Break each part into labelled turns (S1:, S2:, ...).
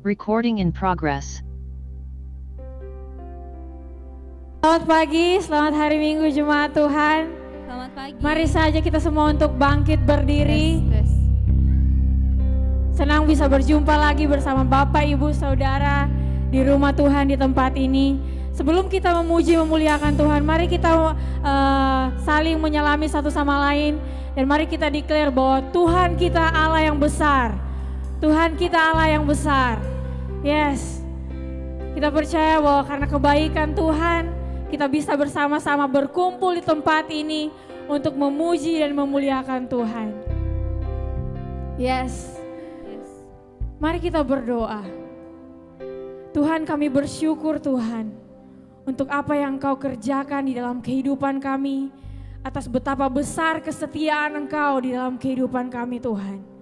S1: Recording in progress.
S2: Selamat pagi, selamat hari Minggu Jemaat Tuhan.
S3: Selamat pagi.
S2: Mari saja kita semua untuk bangkit berdiri.
S3: Yes.
S2: Senang bisa berjumpa lagi bersama Bapak, Ibu, Saudara di rumah Tuhan di tempat ini. Sebelum kita memuji memuliakan Tuhan, mari kita saling menyalami satu sama lain. Dan mari kita declare bahwa Tuhan kita Allah yang besar. Tuhan kita Allah yang besar. Yes, kita percaya bahwa karena kebaikan Tuhan, kita bisa bersama-sama berkumpul di tempat ini untuk memuji dan memuliakan Tuhan. Yes. Mari kita berdoa. Tuhan, kami bersyukur Tuhan untuk apa yang Engkau kerjakan di dalam kehidupan kami, atas betapa besar kesetiaan Engkau di dalam kehidupan kami Tuhan.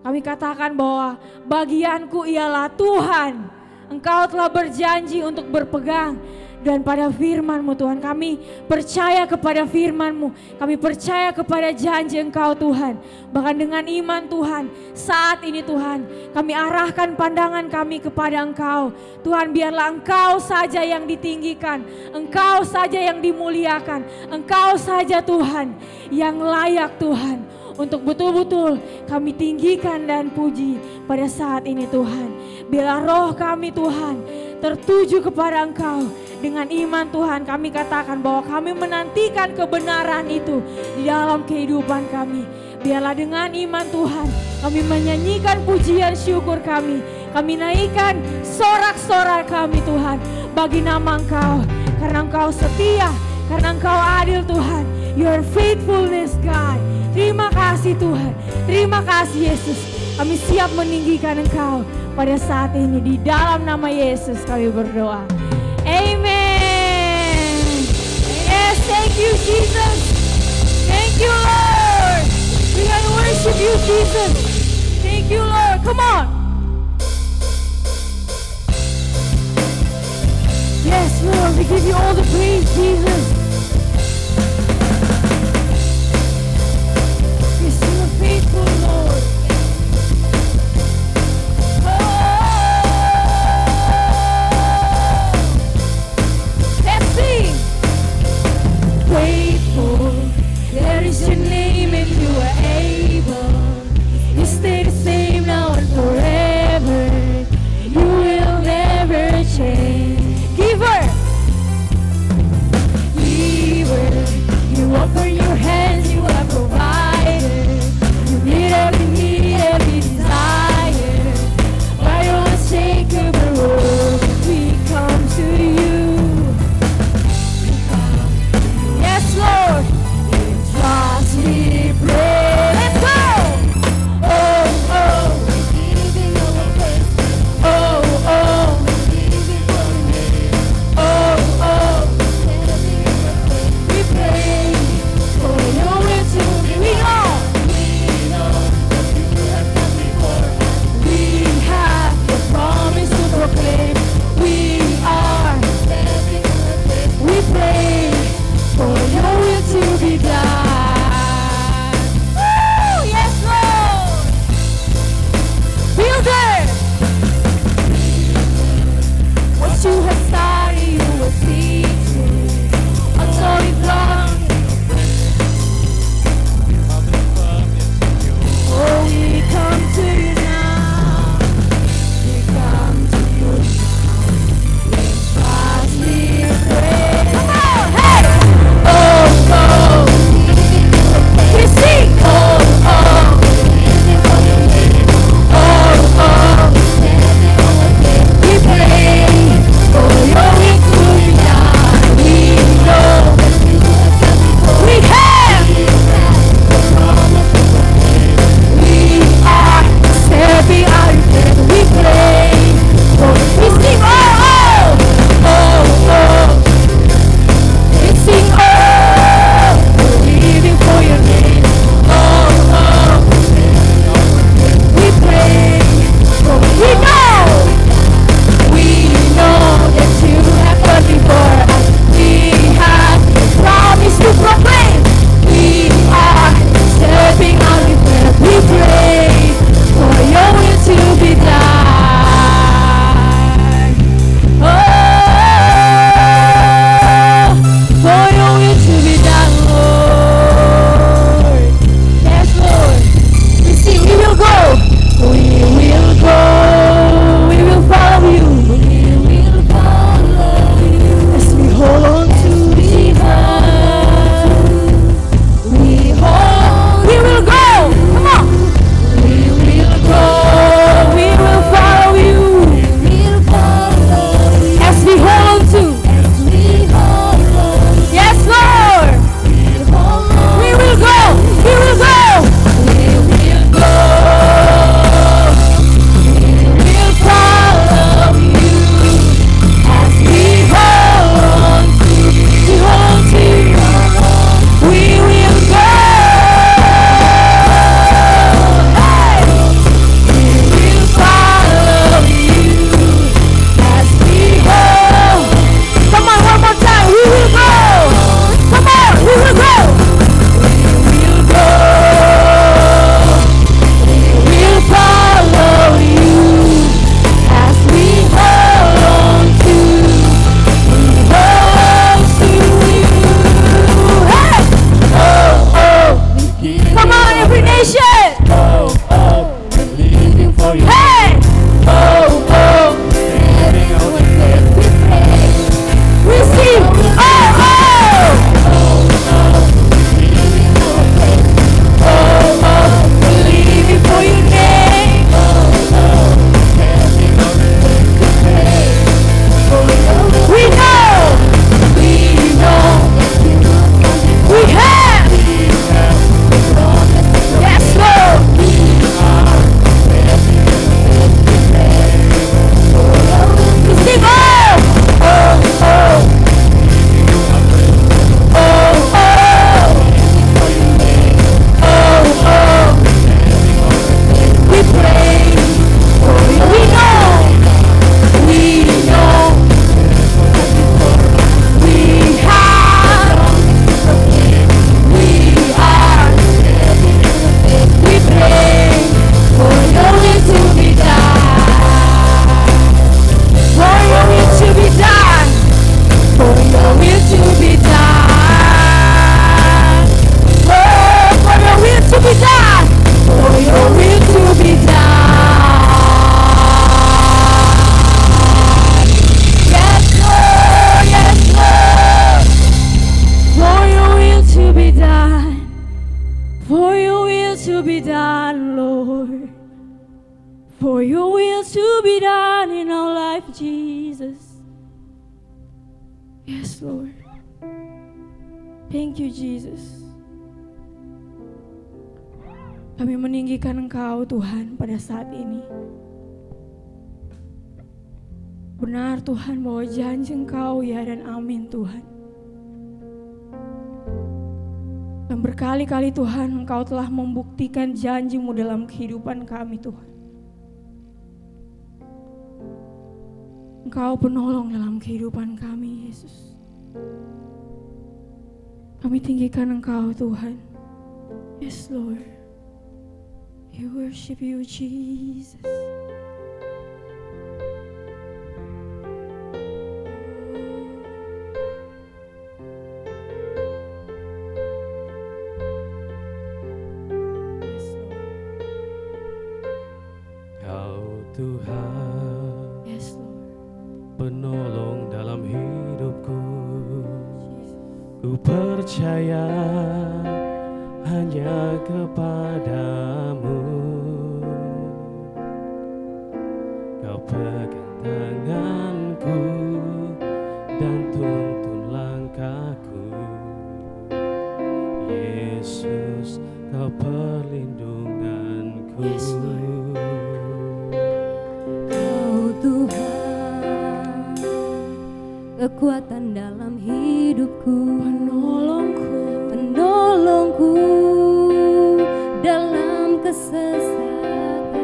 S2: Kami katakan bahwa bagianku ialah Tuhan. Engkau telah berjanji untuk berpegang dan pada firman-Mu Tuhan. Kami percaya kepada firman-Mu. Kami percaya kepada janji Engkau Tuhan. Bahkan dengan iman Tuhan, saat ini Tuhan, kami arahkan pandangan kami kepada Engkau. Tuhan, biarlah Engkau saja yang ditinggikan, Engkau saja yang dimuliakan, Engkau saja Tuhan yang layak Tuhan. Untuk betul-betul kami tinggikan dan puji pada saat ini Tuhan. Bila roh kami Tuhan tertuju kepada Engkau, dengan iman Tuhan kami katakan bahwa kami menantikan kebenaran itu di dalam kehidupan kami. Biarlah dengan iman Tuhan kami menyanyikan pujian syukur kami. Kami naikkan sorak-sorai kami Tuhan bagi nama Engkau. Karena Engkau setia, karena Engkau adil Tuhan. Your faithfulness God. Terima kasih Tuhan, terima kasih Yesus. Kami siap meninggikan Engkau pada saat ini. Di dalam nama Yesus kami berdoa. Amen. Yes, thank you Jesus. Thank you Lord. We can worship you Jesus. Thank you Lord. Come on. Yes Lord, we give you all the praise Jesus. Faithful Lord. Let's sing. Faithful, there is your name and you are able. You stay the same now and forever. Yes Lord. Thank you Jesus. Kami meninggikan Engkau Tuhan pada saat ini. Benar Tuhan bahwa janji Engkau ya dan amin Tuhan. Dan berkali-kali Tuhan Engkau telah membuktikan janji-Mu dalam kehidupan kami Tuhan. Engkau penolong dalam kehidupan kami Yesus. Kami tinggikan Engkau Tuhan. Yes Lord. We worship you Jesus.
S1: Tuhan,
S2: Yes, Lord.
S1: penolong dalam hidupku. Ku percaya hanya kepadamu. Kau pegang tanganku dan tuntun langkahku. Yesus, Kau perlindunganku.
S2: Yes, Lord.
S3: Tuhan, kekuatan dalam hidupku, penolongku dalam kesesatan.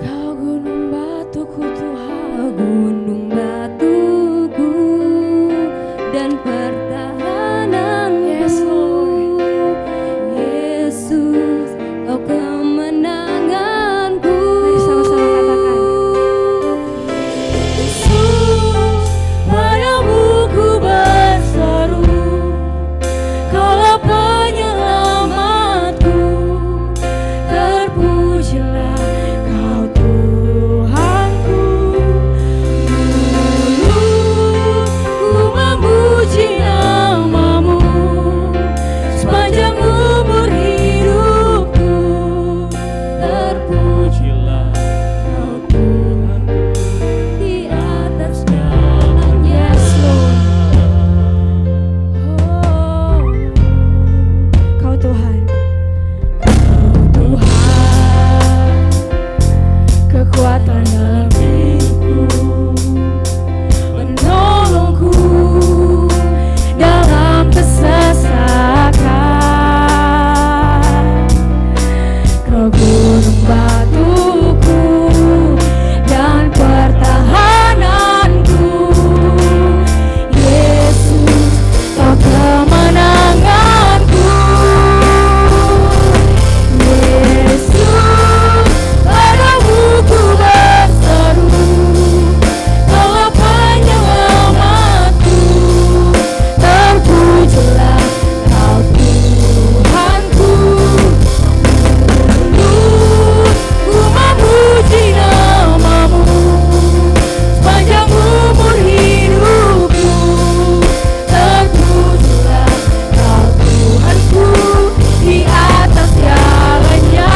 S2: Kau gunung batuku Tuhan,
S3: Kau gunung batuku dan pertahananku.
S2: Yes, Lord.
S3: Yesus, Kau kemenanganku.
S2: Mari sama-sama katakan.
S3: Padamu ku berseru, Kaulah penyelamatku.
S2: Terpujilah Kau Tuhanku.
S3: Dulu ku memuji nama-Mu sepanjang umur hidupku. Terpujilah Kau Tuhanku di atas segalanya.
S2: Yes, Lord. Oh, Kau Tuhan. Tuhan, kekuatan dalam hidupku, penolongku dalam kesesakan. Kau gunung batuku dan pertahananku. Yesus, Kau kemenanganku. Yesus, padamu ku berseru, Kaulah penyelamatku. Terpujilah Kau Tuhanku. Ku memuji nama-Mu sepanjang umur hidupku. Terpujilah Kau Tuhanku di atas segalanya.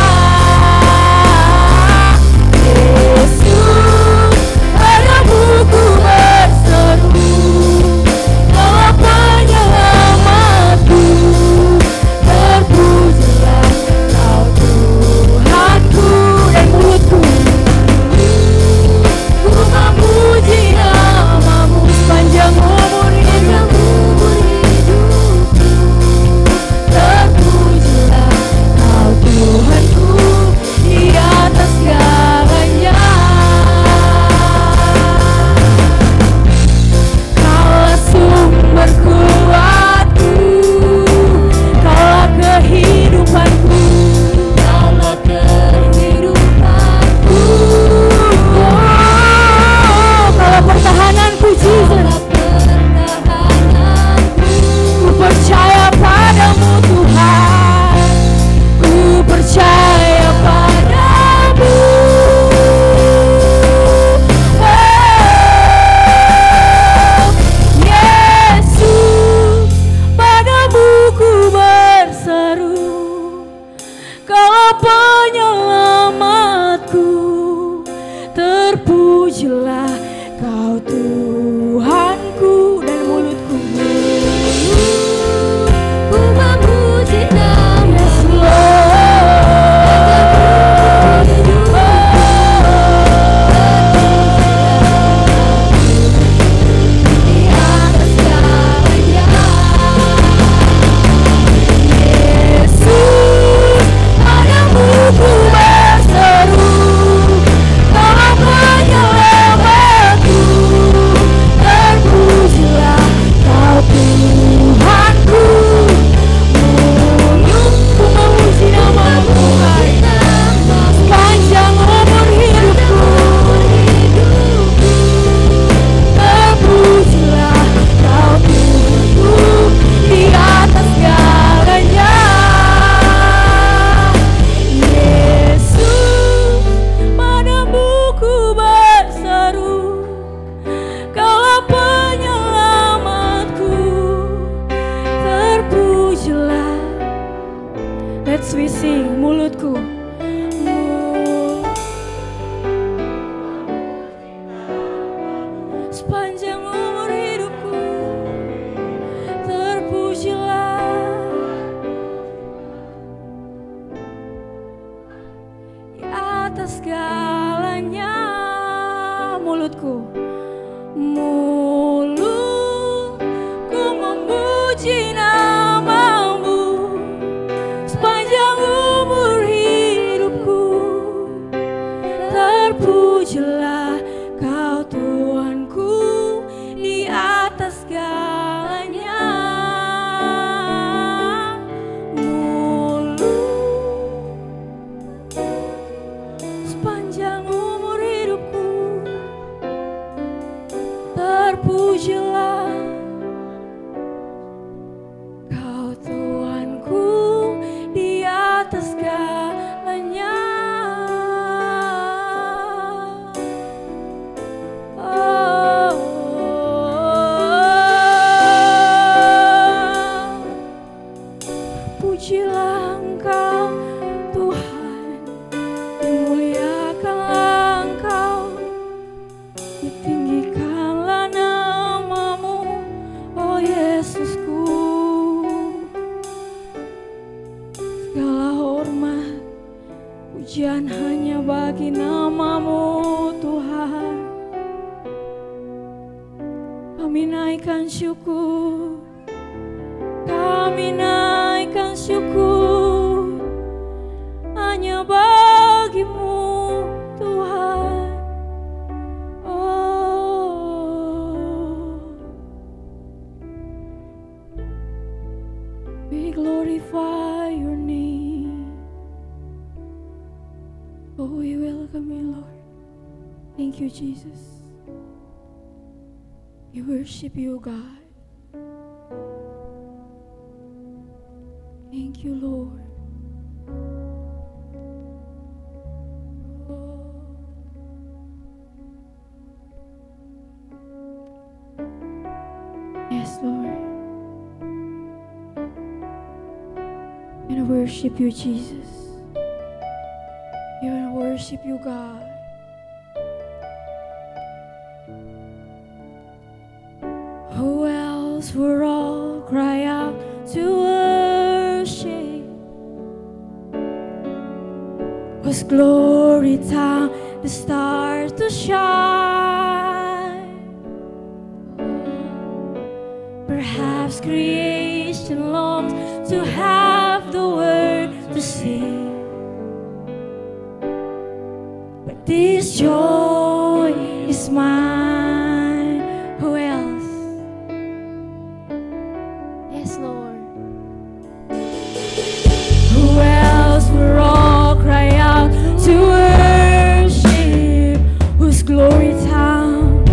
S2: Yesus, padamu ku berseru, Kaulah penyelamatku. Terpujilah Kau Tuhanku. Dan mulutku, ku memuji nama-Mu sepanjang umur hidupku. Terpujilah Kau Tuhanku di atas segalanya. Kaulah sumber kuatku, Kaulah kehidupanku, Kaulah kehidupanku. Kaulah pertahananku Jesus. Ku percaya padamu Tuhan, ku percaya padamu. Yesus, padamu ku berseru, Kaulah penyelamatku. Terpujilah Kau Tuhanku. Dan mulut mulutku. Mulutku memuji nama-Mu sepanjang umur hidupku. Terpujilah Kau Tuhanku di atas segalanya. Mulut sepanjang umur hidupku. Terpujilah Kau Tuhanku di atas segalanya. Pujilah Engkau Tuhan, dimuliakanlah Engkau, ditinggikanlah nama-Mu, oh Yesusku. Segala hormat, pujian hanya bagi nama-Mu Tuhan. Kami naikkan syukur, kami naikkan syukur hanya bagi-Mu Tuhan. Oh, we glorify Your name. Oh, we welcome You, Lord. Thank You, Jesus. We worship You, God. Thank You, Lord. Yes, Lord. And I worship You, Jesus. And I worship You, God. Who else will all cry out to worship? Whose glory time the stars to shine? Perhaps creation longs to have the word to sing, but this joy is mine. Who else? Yes, Lord. Who else will all cry out to worship? Whose glory town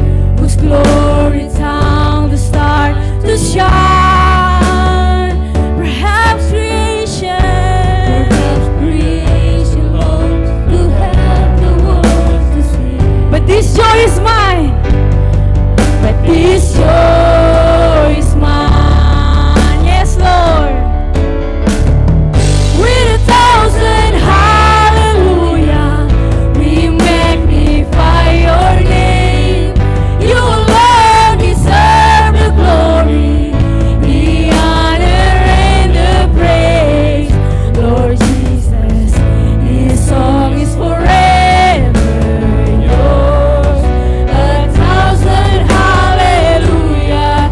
S2: the start to shine? Perhaps creation longs to have the words to sing, but this joy is mine. But this joy is mine. Yes, Lord. With 1,000 hallelujah, we magnify Your name. You alone deserve the glory, the honor and the praise. Lord Jesus, this song is forever yours. 1,000 hallelujah.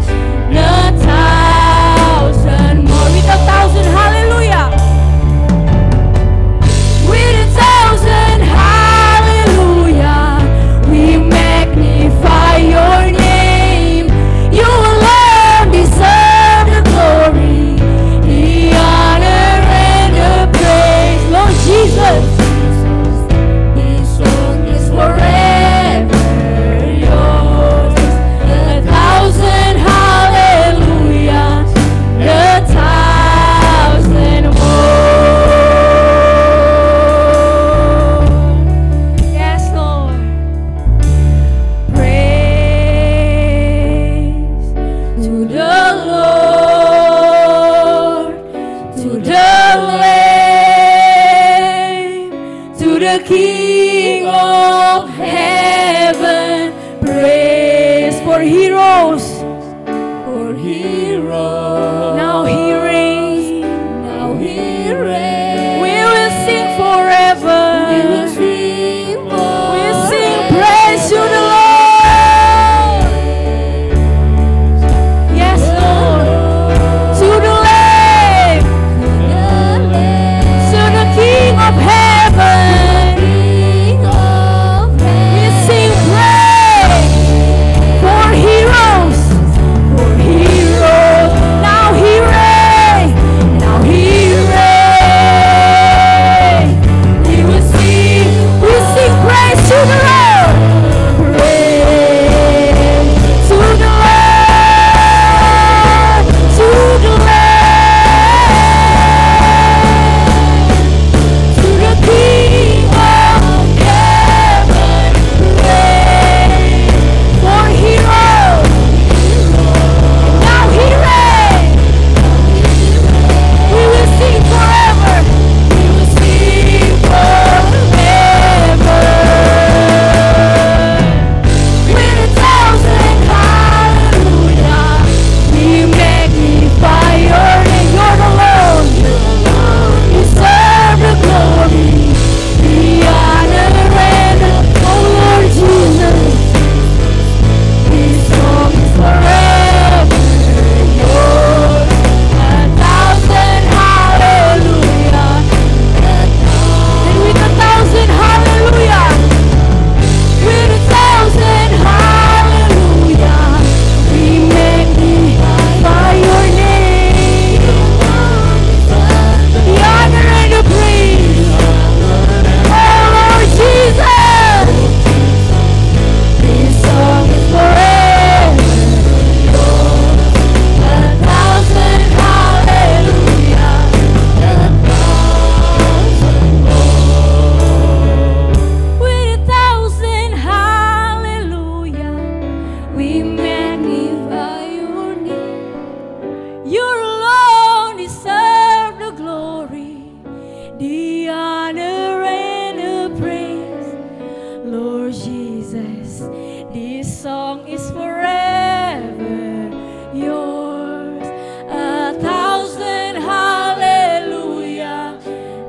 S3: song is forever yours. A thousand hallelujah,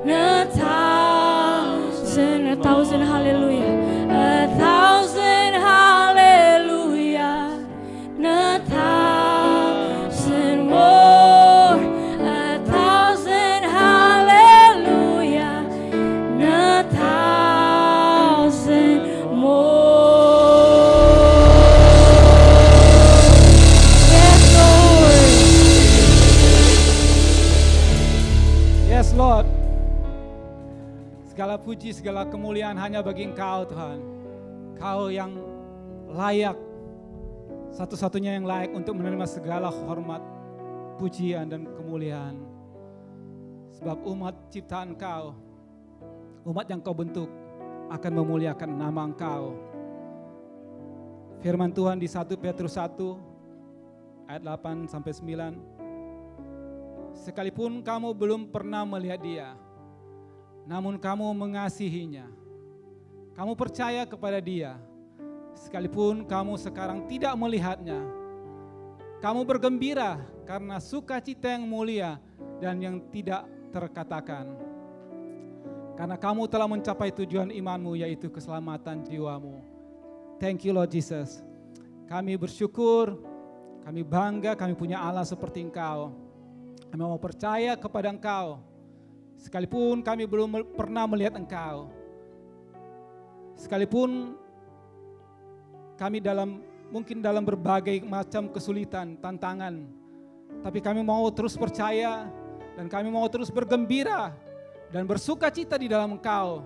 S3: a thousand hallelujah, a thousand hallelujah, a thousand more, a thousand hallelujah, a thousand more. Yes, Lord.
S4: Yes, Lord. Segala puji, segala kemuliaan hanya bagi Engkau, Tuhan. Kau yang layak, satu-satunya yang layak untuk menerima segala hormat, pujian, dan kemuliaan. Sebab umat ciptaan Kau, umat yang Kau bentuk, akan memuliakan nama Engkau. Firman Tuhan di 1 Petrus 1, ayat 8-9. Sekalipun kamu belum pernah melihat Dia, namun kamu mengasihinya. Kamu percaya kepada Dia, sekalipun kamu sekarang tidak melihatnya. Kamu bergembira karena sukacita yang mulia dan yang tidak terkatakan. Karena kamu telah mencapai tujuan imanmu, yaitu keselamatan jiwamu. Thank you Lord Jesus. Kami bersyukur, kami bangga, kami punya Allah seperti Engkau. Kami mau percaya kepada Engkau, sekalipun kami belum pernah melihat Engkau. Sekalipun kami mungkin dalam berbagai macam kesulitan, tantangan. Tapi kami mau terus percaya dan kami mau terus bergembira dan bersuka cita di dalam Engkau.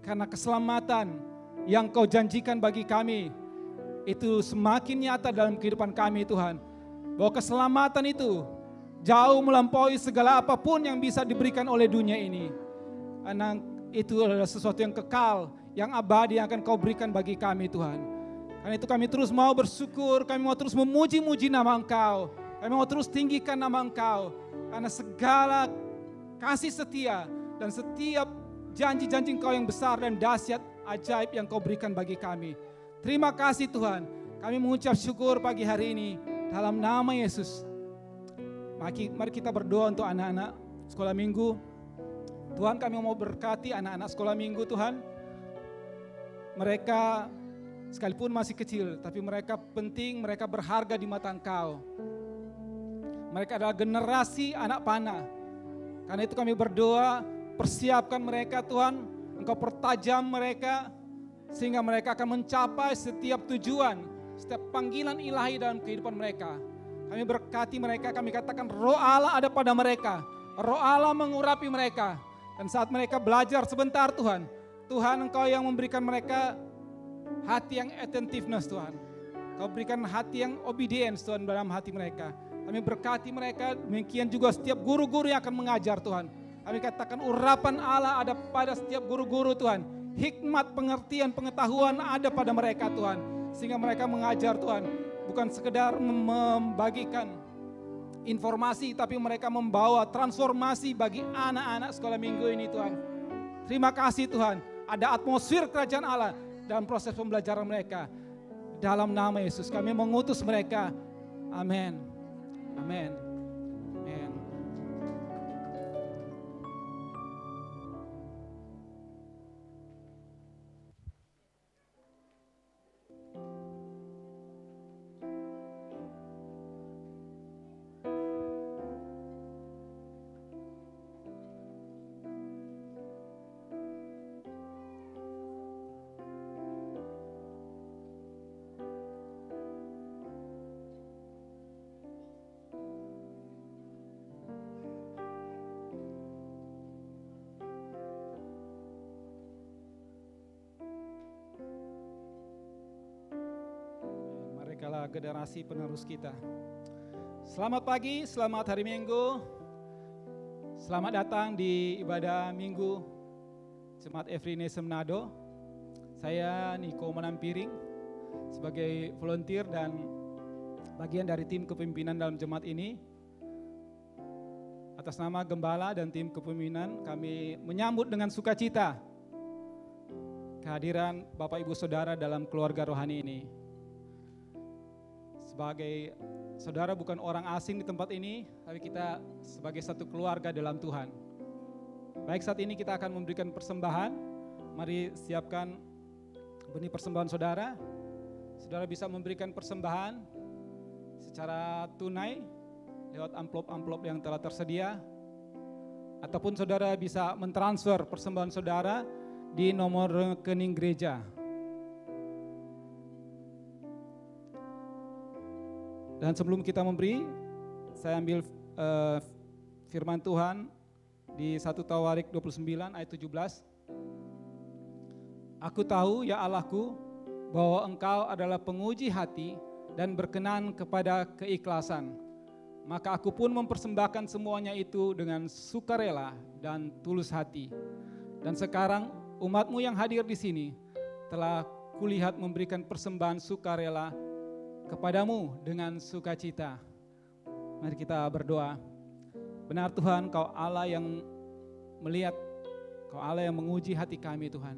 S4: Karena keselamatan yang Kau janjikan bagi kami itu semakin nyata dalam kehidupan kami, Tuhan. Bahwa keselamatan itu jauh melampaui segala apapun yang bisa diberikan oleh dunia ini. Karena itu adalah sesuatu yang kekal, yang abadi yang akan Kau berikan bagi kami, Tuhan. Karena itu kami terus mau bersyukur, kami mau terus memuji-muji nama Engkau. Kami mau terus tinggikan nama Engkau. Karena segala kasih setia dan setiap janji-janji Engkau yang besar dan dahsyat ajaib yang Kau berikan bagi kami. Terima kasih Tuhan. Kami mengucap syukur pagi hari ini dalam nama Yesus. Mari kita berdoa untuk anak-anak sekolah minggu. Tuhan, kami mau berkati anak-anak sekolah minggu, Tuhan. Mereka sekalipun masih kecil, tapi mereka penting, mereka berharga di mata Engkau. Mereka adalah generasi anak panah. Karena itu kami berdoa, persiapkan mereka Tuhan. Engkau pertajam mereka, sehingga mereka akan mencapai setiap tujuan, setiap panggilan ilahi dalam kehidupan mereka. Kami berkati mereka, kami katakan roh Allah ada pada mereka. Roh Allah mengurapi mereka. Dan saat mereka belajar sebentar Tuhan, Tuhan Engkau yang memberikan mereka hati yang attentiveness Tuhan. Kau berikan hati yang obedience Tuhan dalam hati mereka. Kami berkati mereka, demikian juga setiap guru-guru yang akan mengajar Tuhan. Kami katakan urapan Allah ada pada setiap guru-guru Tuhan. Hikmat, pengertian, pengetahuan ada pada mereka Tuhan. Sehingga mereka mengajar Tuhan. Bukan sekedar membagikan informasi, tapi mereka membawa transformasi bagi anak-anak sekolah minggu ini Tuhan. Terima kasih Tuhan, ada atmosfer kerajaan Allah dalam proses pembelajaran mereka. Dalam nama Yesus kami mengutus mereka. Amin. Amin. Amin. Merekalah generasi penerus kita. Selamat pagi, selamat hari Minggu. Selamat datang di ibadah Minggu Jemaat Every Nation Manado. Saya Niko Manampiring sebagai volunteer dan bagian dari tim kepemimpinan dalam jemaat ini. Atas nama Gembala dan tim kepemimpinan kami menyambut dengan sukacita kehadiran Bapak Ibu Saudara dalam keluarga rohani ini. sebagai saudara bukan orang asing di tempat ini, tapi kita sebagai satu keluarga dalam Tuhan. Baik, saat ini kita akan memberikan persembahan. Mari siapkan benih persembahan saudara. Saudara bisa memberikan persembahan secara tunai lewat amplop-amplop yang telah tersedia. Ataupun saudara bisa mentransfer persembahan saudara di nomor rekening gereja. Dan sebelum kita memberi, saya ambil firman Tuhan di 1 Tawarik 29 ayat 17. Aku tahu ya Allahku bahwa Engkau adalah penguji hati dan berkenan kepada keikhlasan. Maka aku pun mempersembahkan semuanya itu dengan sukarela dan tulus hati. Dan sekarang umatmu yang hadir di sini telah kulihat memberikan persembahan sukarela kepadamu dengan sukacita. Mari kita berdoa. Benar Tuhan, Kau Allah yang melihat, Kau Allah yang menguji hati kami Tuhan.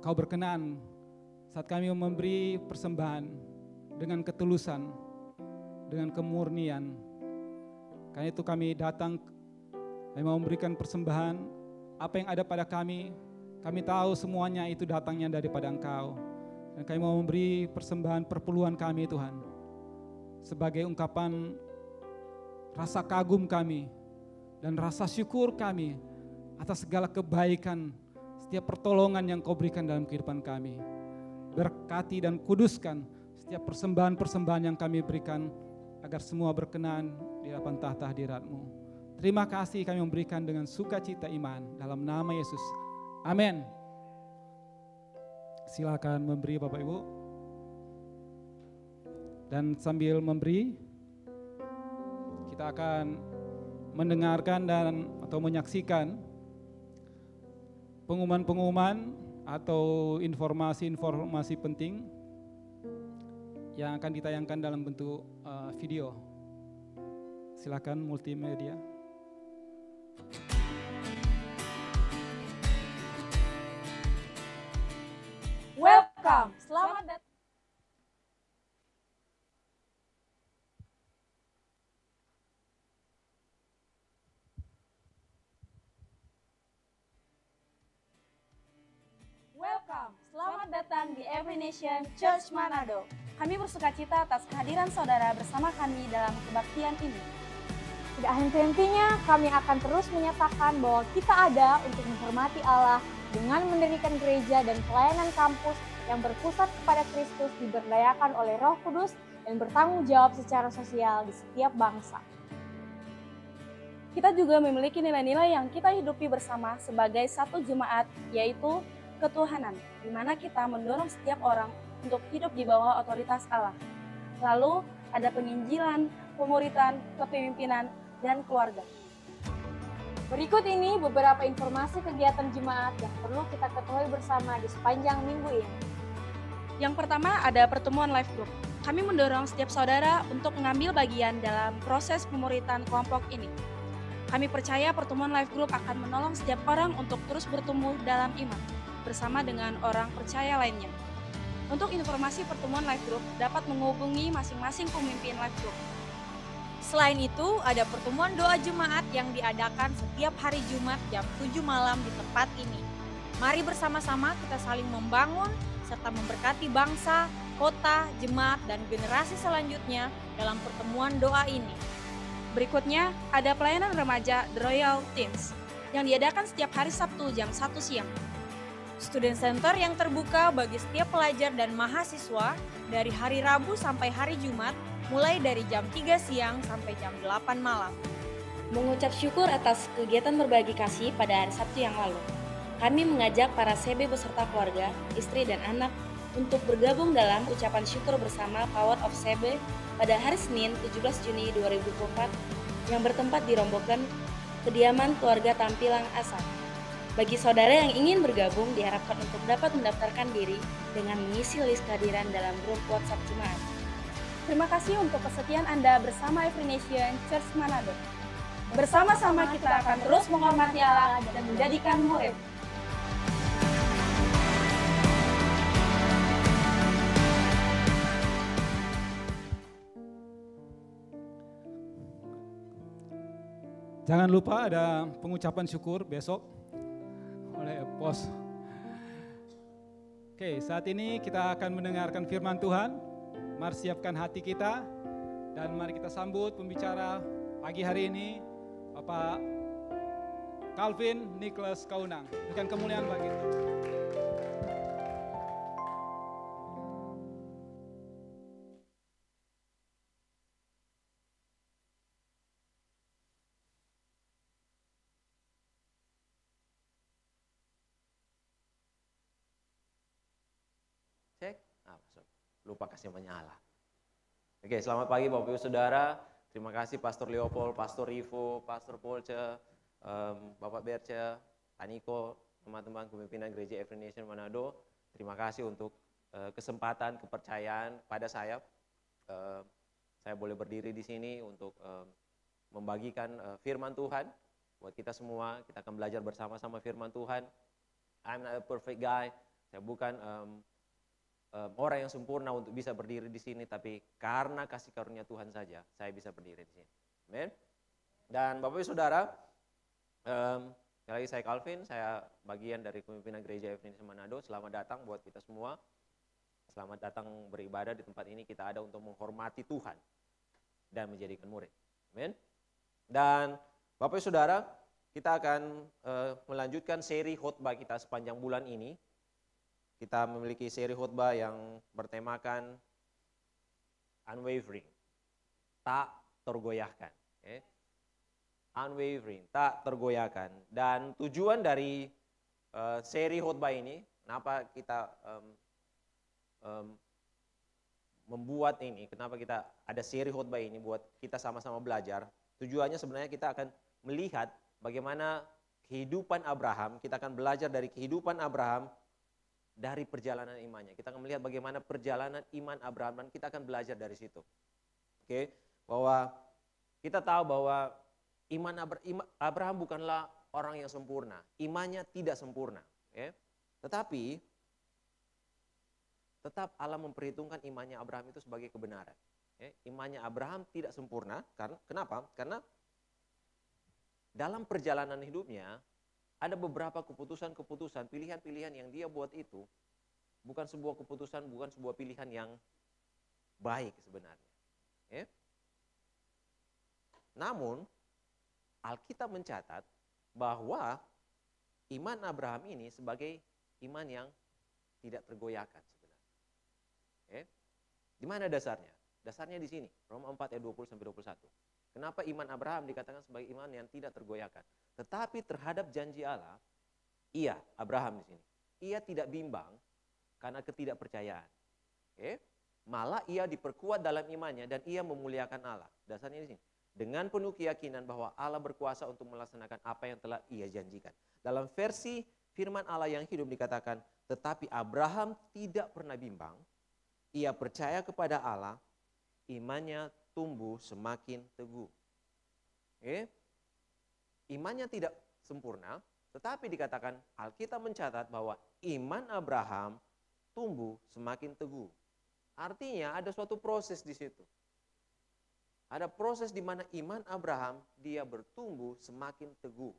S4: Kau berkenan saat kami memberi persembahan dengan ketulusan, dengan kemurnian. Karena itu kami datang, kami mau memberikan persembahan, apa yang ada pada kami tahu semuanya itu datangnya daripada Engkau. Dan kami mau memberi persembahan perpuluhan kami Tuhan, sebagai ungkapan rasa kagum kami dan rasa syukur kami atas segala kebaikan, setiap pertolongan yang Kau berikan dalam kehidupan kami. Berkati dan kuduskan setiap persembahan-persembahan yang kami berikan, agar semua berkenan di hadapan tahta hadirat-Mu. Terima kasih kami memberikan dengan sukacita iman dalam nama Yesus. Amin. Silakan memberi Bapak Ibu. Dan sambil memberi, kita akan mendengarkan atau menyaksikan pengumuman-pengumuman atau informasi-informasi penting yang akan ditayangkan dalam bentuk video. Silakan multimedia.
S3: Welcome, selamat datang. Welcome, selamat datang di Every Nation Church Manado. Kami bersukacita atas kehadiran saudara bersama kami dalam kebaktian ini. Tidak henti-hentinya, kami akan terus menyatakan bahwa kita ada untuk menghormati Allah dengan mendirikan gereja dan pelayanan kampus yang berpusat kepada Kristus, diberdayakan oleh Roh Kudus dan bertanggung jawab secara sosial di setiap bangsa. Kita juga memiliki nilai-nilai yang kita hidupi bersama sebagai satu jemaat, yaitu ketuhanan, di mana kita mendorong setiap orang untuk hidup di bawah otoritas Allah. Lalu ada penginjilan, pemuritan, kepemimpinan, dan keluarga. Berikut ini beberapa informasi kegiatan jemaat yang perlu kita ketahui bersama di sepanjang minggu ini. Yang pertama ada pertemuan life group. Kami mendorong setiap saudara untuk mengambil bagian dalam proses pemuritan kelompok ini. Kami percaya pertemuan life group akan menolong setiap orang untuk terus bertumbuh dalam iman bersama dengan orang percaya lainnya. Untuk informasi pertemuan life group dapat menghubungi masing-masing pemimpin life group.
S5: Selain itu, ada pertemuan doa jemaat yang diadakan setiap hari Jumat jam 7 malam di tempat ini. Mari bersama-sama kita saling membangun serta memberkati bangsa, kota, jemaat, dan generasi selanjutnya dalam pertemuan doa ini.
S3: Berikutnya, ada pelayanan remaja The Royal Teens yang diadakan setiap hari Sabtu jam 1 siang.
S5: Student Center yang terbuka bagi setiap pelajar dan mahasiswa dari hari Rabu sampai hari Jumat, mulai dari jam 3 siang sampai jam 8 malam.
S3: Mengucap syukur atas kegiatan berbagi kasih pada hari Sabtu yang lalu. Kami mengajak para CB beserta keluarga, istri dan anak untuk bergabung dalam ucapan syukur bersama Power of CB pada hari Senin 17 Juni 2024 yang bertempat di Rombokan, kediaman keluarga Tampilang Asal. Bagi saudara yang ingin bergabung diharapkan untuk dapat mendaftarkan diri dengan mengisi list kehadiran dalam grup WhatsApp Jemaat. Terima kasih untuk kesetiaan Anda bersama Every Nation Church Manado. Bersama-sama kita akan terus menghormati Allah dan menjadikan murid.
S4: Jangan lupa ada pengucapan syukur besok oleh pos. Oke, saat ini kita akan mendengarkan firman Tuhan. Mari siapkan hati kita dan mari kita sambut pembicara pagi hari ini, Bapak Calvin Nicholas Kaunang. Berikan kemuliaan bagi Tuhan.
S6: Cek, lupa kasih menyala. Oke, selamat pagi Bapak Ibu Saudara. Terima kasih Pastor Leopold, Pastor Ivo, Pastor Polce, Bapak Berce, Aniko, teman-teman pimpinan Gereja Every Nation Manado. Terima kasih untuk kesempatan, kepercayaan pada saya. Saya boleh berdiri di sini untuk membagikan firman Tuhan buat kita semua. Kita akan belajar bersama-sama firman Tuhan. I'm not a perfect guy. Saya bukan orang yang sempurna untuk bisa berdiri di sini, tapi karena kasih karunia Tuhan saja saya bisa berdiri di sini. Amin. Dan Bapak Ibu Saudara, sekali lagi saya Calvin, saya bagian dari kepemimpinan Gereja Every Nation Manado. Selamat datang buat kita semua. Selamat datang beribadah di tempat ini. Kita ada untuk menghormati Tuhan dan menjadikan murid. Amin. Dan Bapak Ibu Saudara, kita akan melanjutkan seri khotbah kita sepanjang bulan ini. Kita memiliki seri khotbah yang bertemakan unwavering, tak tergoyahkan. Unwavering, tak tergoyahkan. Dan tujuan dari seri khotbah ini, kenapa kita membuat ini, kenapa kita ada seri khotbah ini buat kita sama-sama belajar. Tujuannya sebenarnya kita akan melihat bagaimana kehidupan Abraham, kita akan belajar dari kehidupan Abraham dari perjalanan imannya. Kita akan melihat bagaimana perjalanan iman Abraham dan kita akan belajar dari situ. Oke, bahwa kita tahu bahwa iman Abraham bukanlah orang yang sempurna. Imannya tidak sempurna, tetapi tetap Allah memperhitungkan imannya Abraham itu sebagai kebenaran. Imannya Abraham tidak sempurna, karena kenapa? Karena dalam perjalanan hidupnya ada beberapa keputusan-keputusan, pilihan-pilihan yang dia buat itu bukan sebuah keputusan, bukan sebuah pilihan yang baik sebenarnya. Namun Alkitab mencatat bahwa iman Abraham ini sebagai iman yang tidak tergoyahkan sebenarnya. Di mana dasarnya? Dasarnya di sini, Roma 4 ayat 20-21. Kenapa iman Abraham dikatakan sebagai iman yang tidak tergoyahkan? Tetapi terhadap janji Allah, ia, Abraham di sini, ia tidak bimbang karena ketidakpercayaan. Malah ia diperkuat dalam imannya dan ia memuliakan Allah. Dasarnya di sini. Dengan penuh keyakinan bahwa Allah berkuasa untuk melaksanakan apa yang telah ia janjikan. Dalam versi firman Allah yang hidup dikatakan, tetapi Abraham tidak pernah bimbang, ia percaya kepada Allah, imannya tumbuh semakin teguh. Imannya tidak sempurna, tetapi dikatakan Alkitab mencatat bahwa iman Abraham tumbuh semakin teguh. Artinya ada suatu proses di situ. Ada proses di mana iman Abraham dia bertumbuh semakin teguh.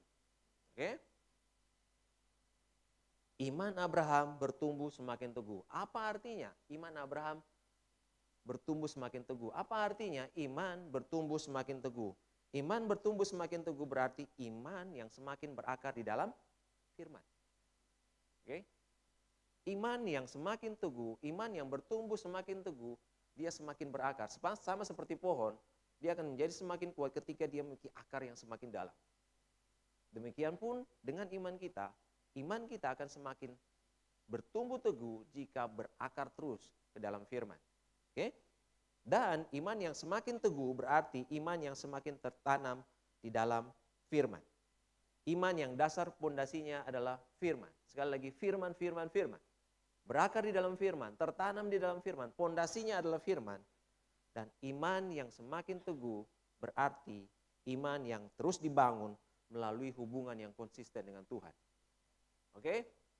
S6: Iman Abraham bertumbuh semakin teguh. Apa artinya iman Abraham bertumbuh semakin teguh? Apa artinya iman bertumbuh semakin teguh? Iman bertumbuh semakin teguh berarti iman yang semakin berakar di dalam firman. Iman yang semakin teguh, iman yang bertumbuh semakin teguh, dia semakin berakar. Sama seperti pohon, dia akan menjadi semakin kuat ketika dia memiliki akar yang semakin dalam. Demikian pun dengan iman kita akan semakin bertumbuh teguh jika berakar terus ke dalam firman. Dan iman yang semakin teguh berarti iman yang semakin tertanam di dalam firman. Iman yang dasar pondasinya adalah firman. Sekali lagi firman. Berakar di dalam firman, tertanam di dalam firman, pondasinya adalah firman. Dan iman yang semakin teguh berarti iman yang terus dibangun melalui hubungan yang konsisten dengan Tuhan.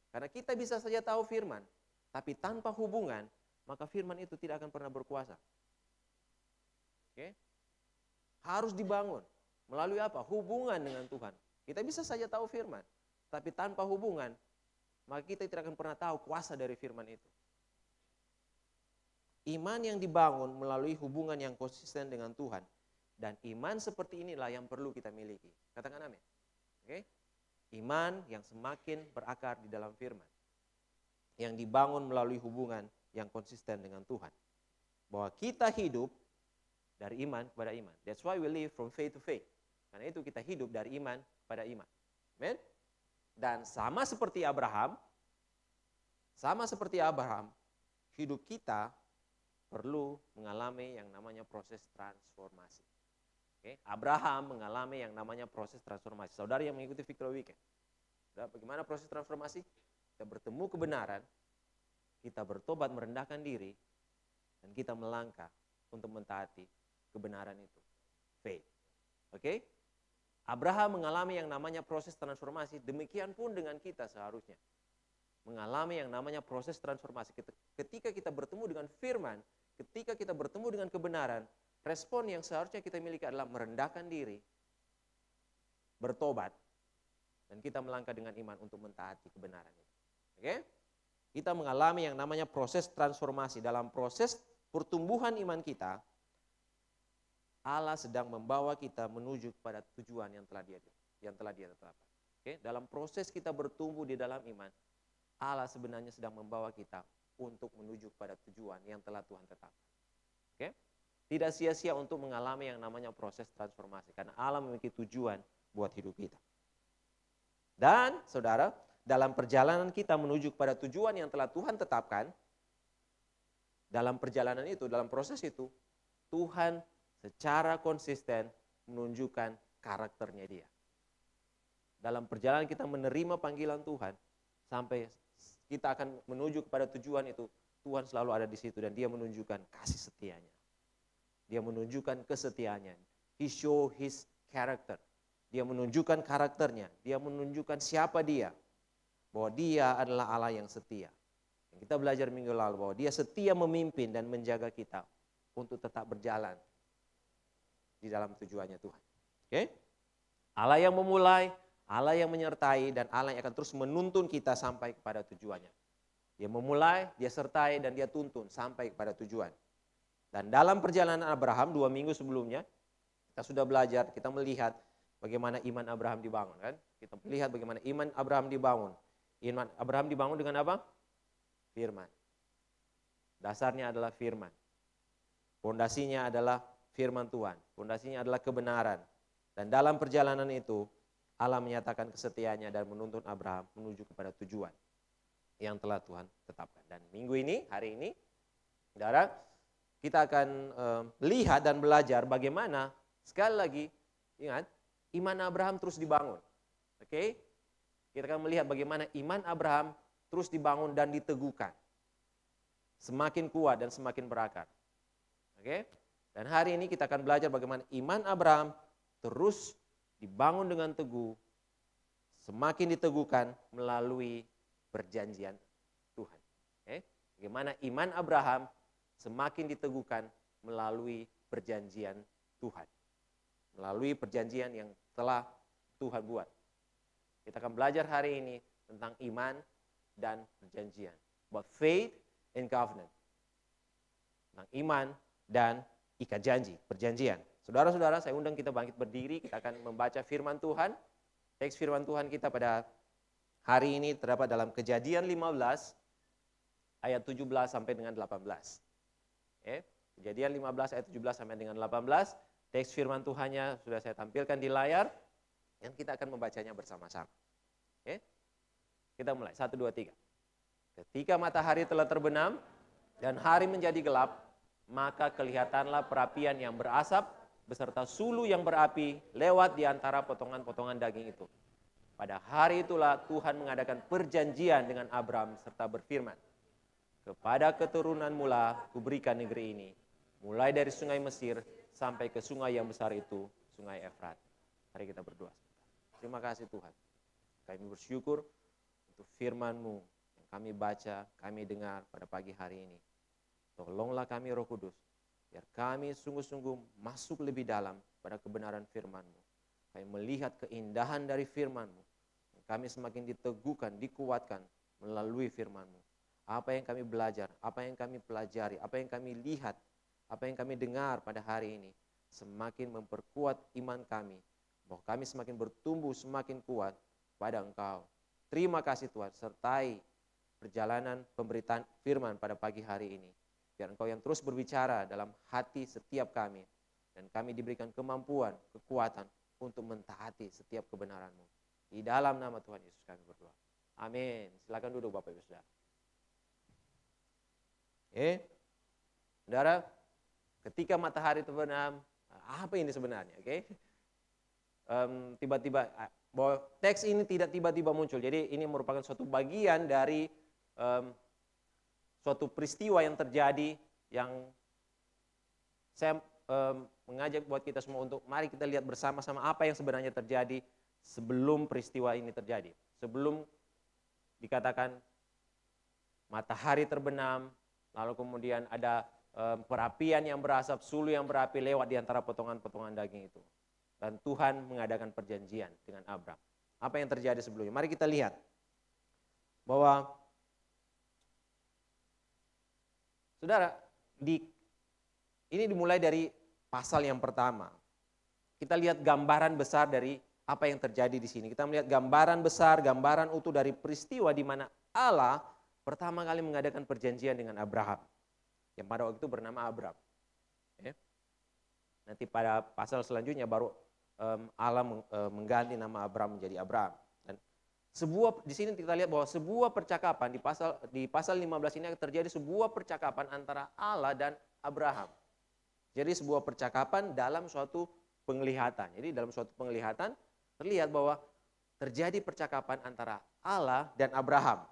S6: Karena kita bisa saja tahu firman, tapi tanpa hubungan, maka firman itu tidak akan pernah berkuasa. Harus dibangun. Melalui apa? Hubungan dengan Tuhan. Kita bisa saja tahu firman, tapi tanpa hubungan, maka kita tidak akan pernah tahu kuasa dari firman itu. Iman yang dibangun melalui hubungan yang konsisten dengan Tuhan. Dan iman seperti inilah yang perlu kita miliki. Katakan amin. Oke? Iman yang semakin berakar di dalam firman. Yang dibangun melalui hubungan yang konsisten dengan Tuhan. Bahwa kita hidup dari iman kepada iman. That's why we live from faith to faith. Karena itu kita hidup dari iman kepada iman. Amen? Dan sama seperti Abraham, hidup kita perlu mengalami yang namanya proses transformasi. Okay? Abraham mengalami yang namanya proses transformasi. Saudara yang mengikuti Victory Weekend, bagaimana proses transformasi? Kita bertemu kebenaran, kita bertobat merendahkan diri, dan kita melangkah untuk mentaati kebenaran itu. Faith. Oke? Abraham mengalami yang namanya proses transformasi, demikian pun dengan kita seharusnya. Mengalami yang namanya proses transformasi. Ketika kita bertemu dengan firman, ketika kita bertemu dengan kebenaran, respon yang seharusnya kita miliki adalah merendahkan diri, bertobat, dan kita melangkah dengan iman untuk mentaati kebenaran itu. Oke? Kita mengalami yang namanya proses transformasi. Dalam proses pertumbuhan iman kita, Allah sedang membawa kita menuju kepada tujuan yang telah Dia tetapkan. Oke? Dalam proses kita bertumbuh di dalam iman, Allah sebenarnya sedang membawa kita untuk menuju kepada tujuan yang telah Tuhan tetapkan. Oke? Tidak sia-sia untuk mengalami yang namanya proses transformasi, karena Allah memiliki tujuan buat hidup kita. Dan saudara, dalam perjalanan kita menuju kepada tujuan yang telah Tuhan tetapkan, dalam perjalanan itu, dalam proses itu, Tuhan secara konsisten menunjukkan karakternya Dia. Dalam perjalanan kita menerima panggilan Tuhan, sampai kita akan menuju kepada tujuan itu, Tuhan selalu ada di situ dan Dia menunjukkan kasih setianya. Dia menunjukkan kesetiaannya. He show His character. Dia menunjukkan karakternya. Dia menunjukkan siapa Dia. Bahwa Dia adalah Allah yang setia. Kita belajar minggu lalu bahwa Dia setia memimpin dan menjaga kita untuk tetap berjalan di dalam tujuannya Tuhan. Oke? Allah yang memulai, Allah yang menyertai, dan Allah yang akan terus menuntun kita sampai kepada tujuannya. Dia memulai, Dia sertai, dan Dia tuntun sampai kepada tujuan. Dan dalam perjalanan Abraham 2 minggu sebelumnya, kita sudah belajar, kita melihat bagaimana iman Abraham dibangun. Kan? Kita melihat bagaimana iman Abraham dibangun. Iman Abraham dibangun dengan apa? Firman. Dasarnya adalah firman. Pondasinya adalah firman Tuhan. Pondasinya adalah kebenaran. Dan dalam perjalanan itu, Allah menyatakan kesetiaannya dan menuntun Abraham menuju kepada tujuan yang telah Tuhan tetapkan. Dan minggu ini, hari ini, saudara, kita akan lihat dan belajar bagaimana, sekali lagi, ingat, iman Abraham terus dibangun. Oke? Kita akan melihat bagaimana iman Abraham terus dibangun dan diteguhkan. Semakin kuat dan semakin berakar. Oke? Dan hari ini kita akan belajar bagaimana iman Abraham terus dibangun dengan teguh, semakin diteguhkan melalui perjanjian Tuhan. Oke? Bagaimana iman Abraham semakin diteguhkan melalui perjanjian Tuhan. Melalui perjanjian yang telah Tuhan buat. Kita akan belajar hari ini tentang iman dan perjanjian. About faith and covenant. Tentang iman dan ikat janji, perjanjian. Saudara-saudara, saya undang kita bangkit berdiri, kita akan membaca firman Tuhan. Teks firman Tuhan kita pada hari ini terdapat dalam Kejadian 15 ayat 17 sampai dengan 18. Kejadian 15 ayat 17 sampai dengan 18. Teks firman Tuhannya sudah saya tampilkan di layar dan kita akan membacanya bersama-sama. Kita mulai, 1, 2, 3. Ketika matahari telah terbenam dan hari menjadi gelap, maka kelihatanlah perapian yang berasap beserta sulu yang berapi lewat di antara potongan-potongan daging itu. Pada hari itulah Tuhan mengadakan perjanjian dengan Abram serta berfirman, kepada keturunan mula kuberikan negeri ini, mulai dari sungai Mesir sampai ke sungai yang besar itu, sungai Efrat. Mari kita berdoa sebentar. Terima kasih Tuhan. Kami bersyukur untuk firman-Mu yang kami baca, kami dengar pada pagi hari ini. Tolonglah kami Roh Kudus, biar kami sungguh-sungguh masuk lebih dalam pada kebenaran firman-Mu. Kami melihat keindahan dari firman-Mu. Kami semakin diteguhkan, dikuatkan melalui firman-Mu. Apa yang kami belajar, apa yang kami pelajari, apa yang kami lihat, apa yang kami dengar pada hari ini, semakin memperkuat iman kami, bahwa kami semakin bertumbuh, semakin kuat pada Engkau. Terima kasih Tuhan, sertai perjalanan pemberitaan firman pada pagi hari ini. Biar Engkau yang terus berbicara dalam hati setiap kami, dan kami diberikan kemampuan, kekuatan untuk mentaati setiap kebenaran-Mu. Di dalam nama Tuhan Yesus kami berdoa. Amin. Silakan duduk Bapak Ibu Saudara. Saudara, ketika matahari terbenam, apa ini sebenarnya? Tiba-tiba, bahwa teks ini tidak tiba-tiba muncul. Jadi ini merupakan suatu bagian dari suatu peristiwa yang terjadi, yang saya mengajak buat kita semua untuk mari kita lihat bersama-sama apa yang sebenarnya terjadi sebelum peristiwa ini terjadi. Sebelum dikatakan matahari terbenam, lalu kemudian ada perapian yang berasap, sulu yang berapi lewat di antara potongan-potongan daging itu. Dan Tuhan mengadakan perjanjian dengan Abram. Apa yang terjadi sebelumnya? Mari kita lihat bahwa saudara, ini dimulai dari pasal yang pertama. Kita lihat gambaran besar dari apa yang terjadi di sini. Kita melihat gambaran besar, gambaran utuh dari peristiwa di mana Allah pertama kali mengadakan perjanjian dengan Abraham, yang pada waktu itu bernama Abram. Nanti pada pasal selanjutnya baru Allah mengganti nama Abram menjadi Abraham. Dan di sini kita lihat bahwa sebuah percakapan di pasal 15 ini terjadi sebuah percakapan antara Allah dan Abraham. Jadi sebuah percakapan dalam suatu penglihatan. Jadi dalam suatu penglihatan terlihat bahwa terjadi percakapan antara Allah dan Abraham.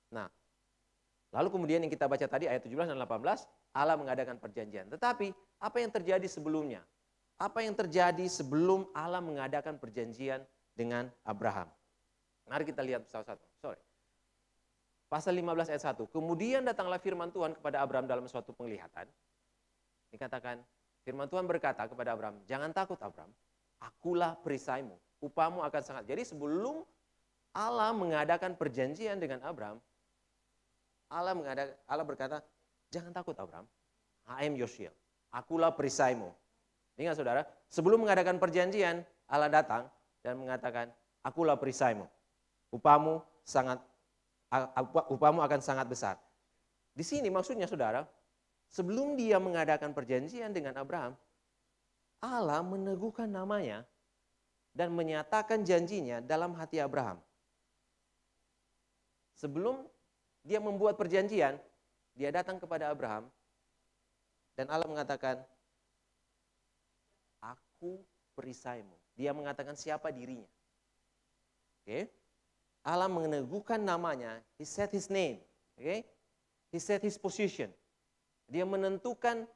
S6: Nah, lalu kemudian yang kita baca tadi ayat 17 dan 18, Allah mengadakan perjanjian. Tetapi apa yang terjadi sebelumnya? Apa yang terjadi sebelum Allah mengadakan perjanjian dengan Abraham? Mari kita lihat satu-satu. Pasal 15 ayat 1. Kemudian datanglah firman Tuhan kepada Abraham dalam suatu penglihatan. Dikatakan, firman Tuhan berkata kepada Abraham, jangan takut Abraham, akulah perisaimu, upamu akan sangat. Jadi sebelum Allah mengadakan perjanjian dengan Abraham, Allah berkata, jangan takut Abraham, I am your shield, akulah perisaimu. Ingat saudara, sebelum mengadakan perjanjian, Allah datang dan mengatakan, akulah perisaimu, upamu akan sangat besar. Di sini maksudnya saudara, sebelum dia mengadakan perjanjian dengan Abraham, Allah meneguhkan namanya dan menyatakan janjinya dalam hati Abraham. Sebelum dia membuat perjanjian, dia datang kepada Abraham dan Allah mengatakan, aku perisaimu. Dia mengatakan siapa dirinya. Allah meneguhkan namanya, he said his name. He said his position. Dia menetapkan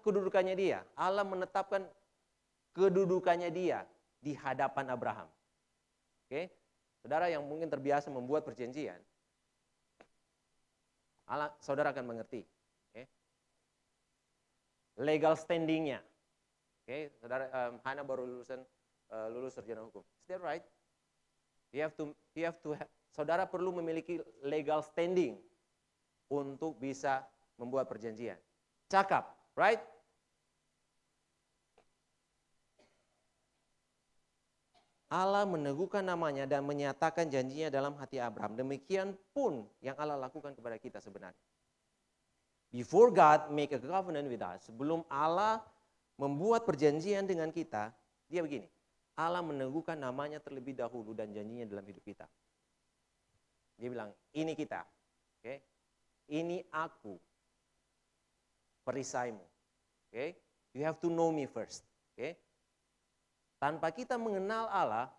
S6: kedudukannya dia. Allah menetapkan kedudukannya dia di hadapan Abraham. Saudara yang mungkin terbiasa membuat perjanjian, saudara akan mengerti. Legal standingnya. Saudara, Hana baru lulus sarjana hukum. Is that right? Saudara perlu memiliki legal standing untuk bisa membuat perjanjian. Cakap, right? Allah meneguhkan namanya dan menyatakan janjinya dalam hati Abraham. Demikian pun yang Allah lakukan kepada kita sebenarnya. Before God make a covenant with us, sebelum Allah membuat perjanjian dengan kita, dia begini. Allah meneguhkan namanya terlebih dahulu dan janjinya dalam hidup kita. Dia bilang, ini kita. Ini aku, perisaimu. You have to know me first. Tanpa kita mengenal Allah,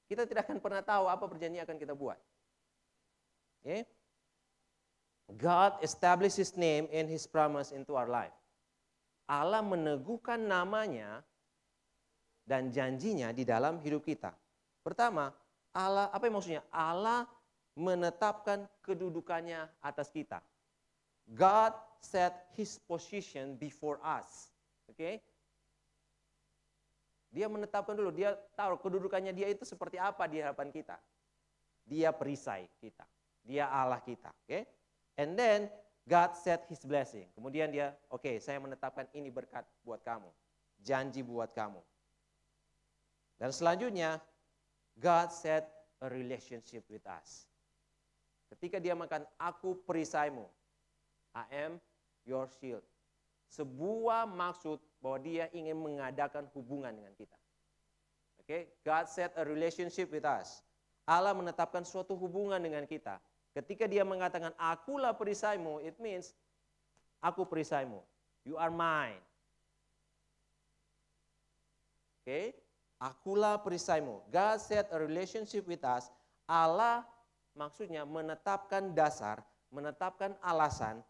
S6: kita tidak akan pernah tahu apa perjanjian yang akan kita buat. God established His name and His promise into our life. Allah meneguhkan namanya dan janjinya di dalam hidup kita. Pertama, Allah, apa yang maksudnya? Allah menetapkan kedudukannya atas kita. God set His position before us. Dia menetapkan dulu, dia tahu kedudukannya dia itu seperti apa di hadapan kita. Dia perisai kita, dia Allah kita. Okay? And then God set His blessing. Kemudian dia, oke, saya menetapkan ini berkat buat kamu, janji buat kamu. Dan selanjutnya, God set a relationship with us. Ketika dia makan, aku perisaimu, I am your shield. Sebuah maksud bahwa dia ingin mengadakan hubungan dengan kita. Okay? God set a relationship with us. Allah menetapkan suatu hubungan dengan kita. Ketika dia mengatakan, akulah perisaimu, it means, aku perisaimu. You are mine. Okay? Akulah perisaimu. God set a relationship with us. Allah maksudnya menetapkan dasar, menetapkan alasan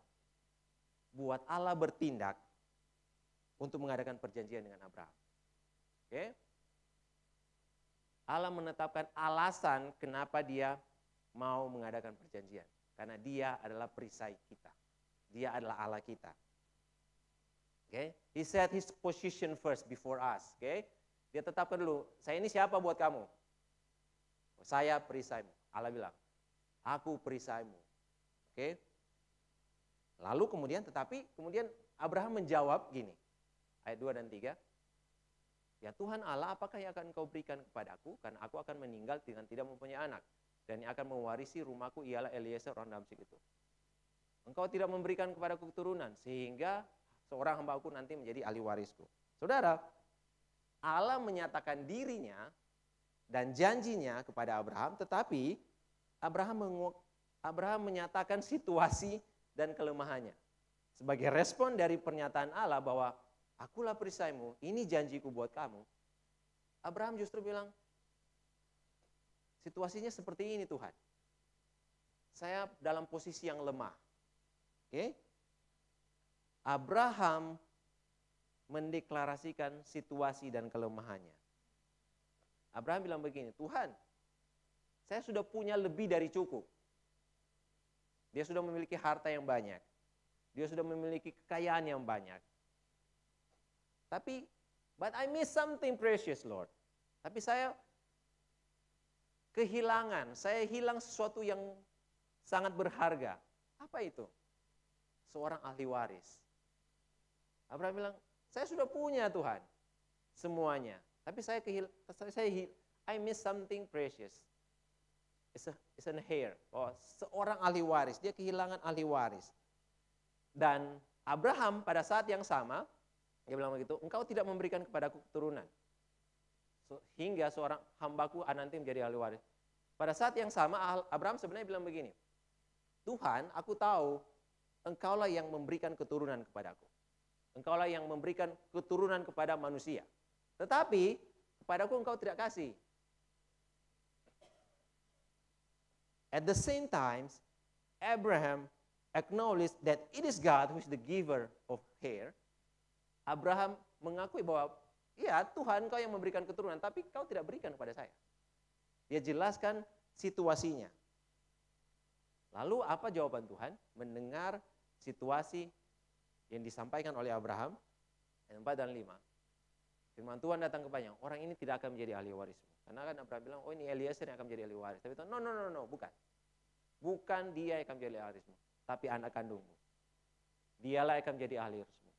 S6: buat Allah bertindak untuk mengadakan perjanjian dengan Abraham. Okay? Allah menetapkan alasan kenapa dia mau mengadakan perjanjian. Karena dia adalah perisai kita. Dia adalah Allah kita. Okay? He set his position first before us. Okay? Dia tetapkan dulu, saya ini siapa buat kamu? Saya perisaimu. Allah bilang, aku perisaimu. Okay? Lalu kemudian Abraham menjawab gini. Ayat 2 dan 3. Ya Tuhan Allah, apakah yang akan kau berikan kepadaku? Karena aku akan meninggal dengan tidak mempunyai anak. Dan yang akan mewarisi rumahku ialah Eliezer orang Damsyik itu. Engkau tidak memberikan kepadaku keturunan, sehingga seorang hambaku nanti menjadi ahli warisku. Saudara, Allah menyatakan dirinya dan janjinya kepada Abraham, tetapi Abraham menyatakan situasi dan kelemahannya. Sebagai respon dari pernyataan Allah bahwa akulah perisaimu, ini janjiku buat kamu. Abraham justru bilang, situasinya seperti ini Tuhan. Saya dalam posisi yang lemah. Okay? Abraham mendeklarasikan situasi dan kelemahannya. Abraham bilang begini, Tuhan, saya sudah punya lebih dari cukup. Dia sudah memiliki harta yang banyak. Dia sudah memiliki kekayaan yang banyak. Tapi, but I miss something precious, Lord. Tapi saya hilang sesuatu yang sangat berharga. Apa itu? Seorang ahli waris. Abraham bilang, saya sudah punya Tuhan, semuanya. Tapi I miss something precious. It's an heir. Oh, seorang ahli waris, dia kehilangan ahli waris. Dan Abraham pada saat yang sama, dia bilang begitu, engkau tidak memberikan kepadaku keturunan. Hingga seorang hambaku nanti menjadi ahli waris. Pada saat yang sama, Abraham sebenarnya bilang begini, Tuhan, aku tahu engkaulah yang memberikan keturunan kepadaku. Engkaulah yang memberikan keturunan kepada manusia. Tetapi, kepadaku engkau tidak kasih. At the same time, Abraham acknowledged that it is God who is the giver of heir. Abraham mengakui bahwa, ya Tuhan kau yang memberikan keturunan, tapi kau tidak berikan kepada saya. Dia jelaskan situasinya. Lalu apa jawaban Tuhan? Mendengar situasi yang disampaikan oleh Abraham, ayat 4 dan 5. Firman Tuhan datang kepadanya, orang ini tidak akan menjadi ahli warismu. Karena kan Abraham bilang, oh ini Eliezer yang akan menjadi ahli waris. Tapi Tuhan, no, bukan. Bukan dia yang akan menjadi ahli warismu, tapi anak kandungmu. Dialah yang akan menjadi ahli warismu.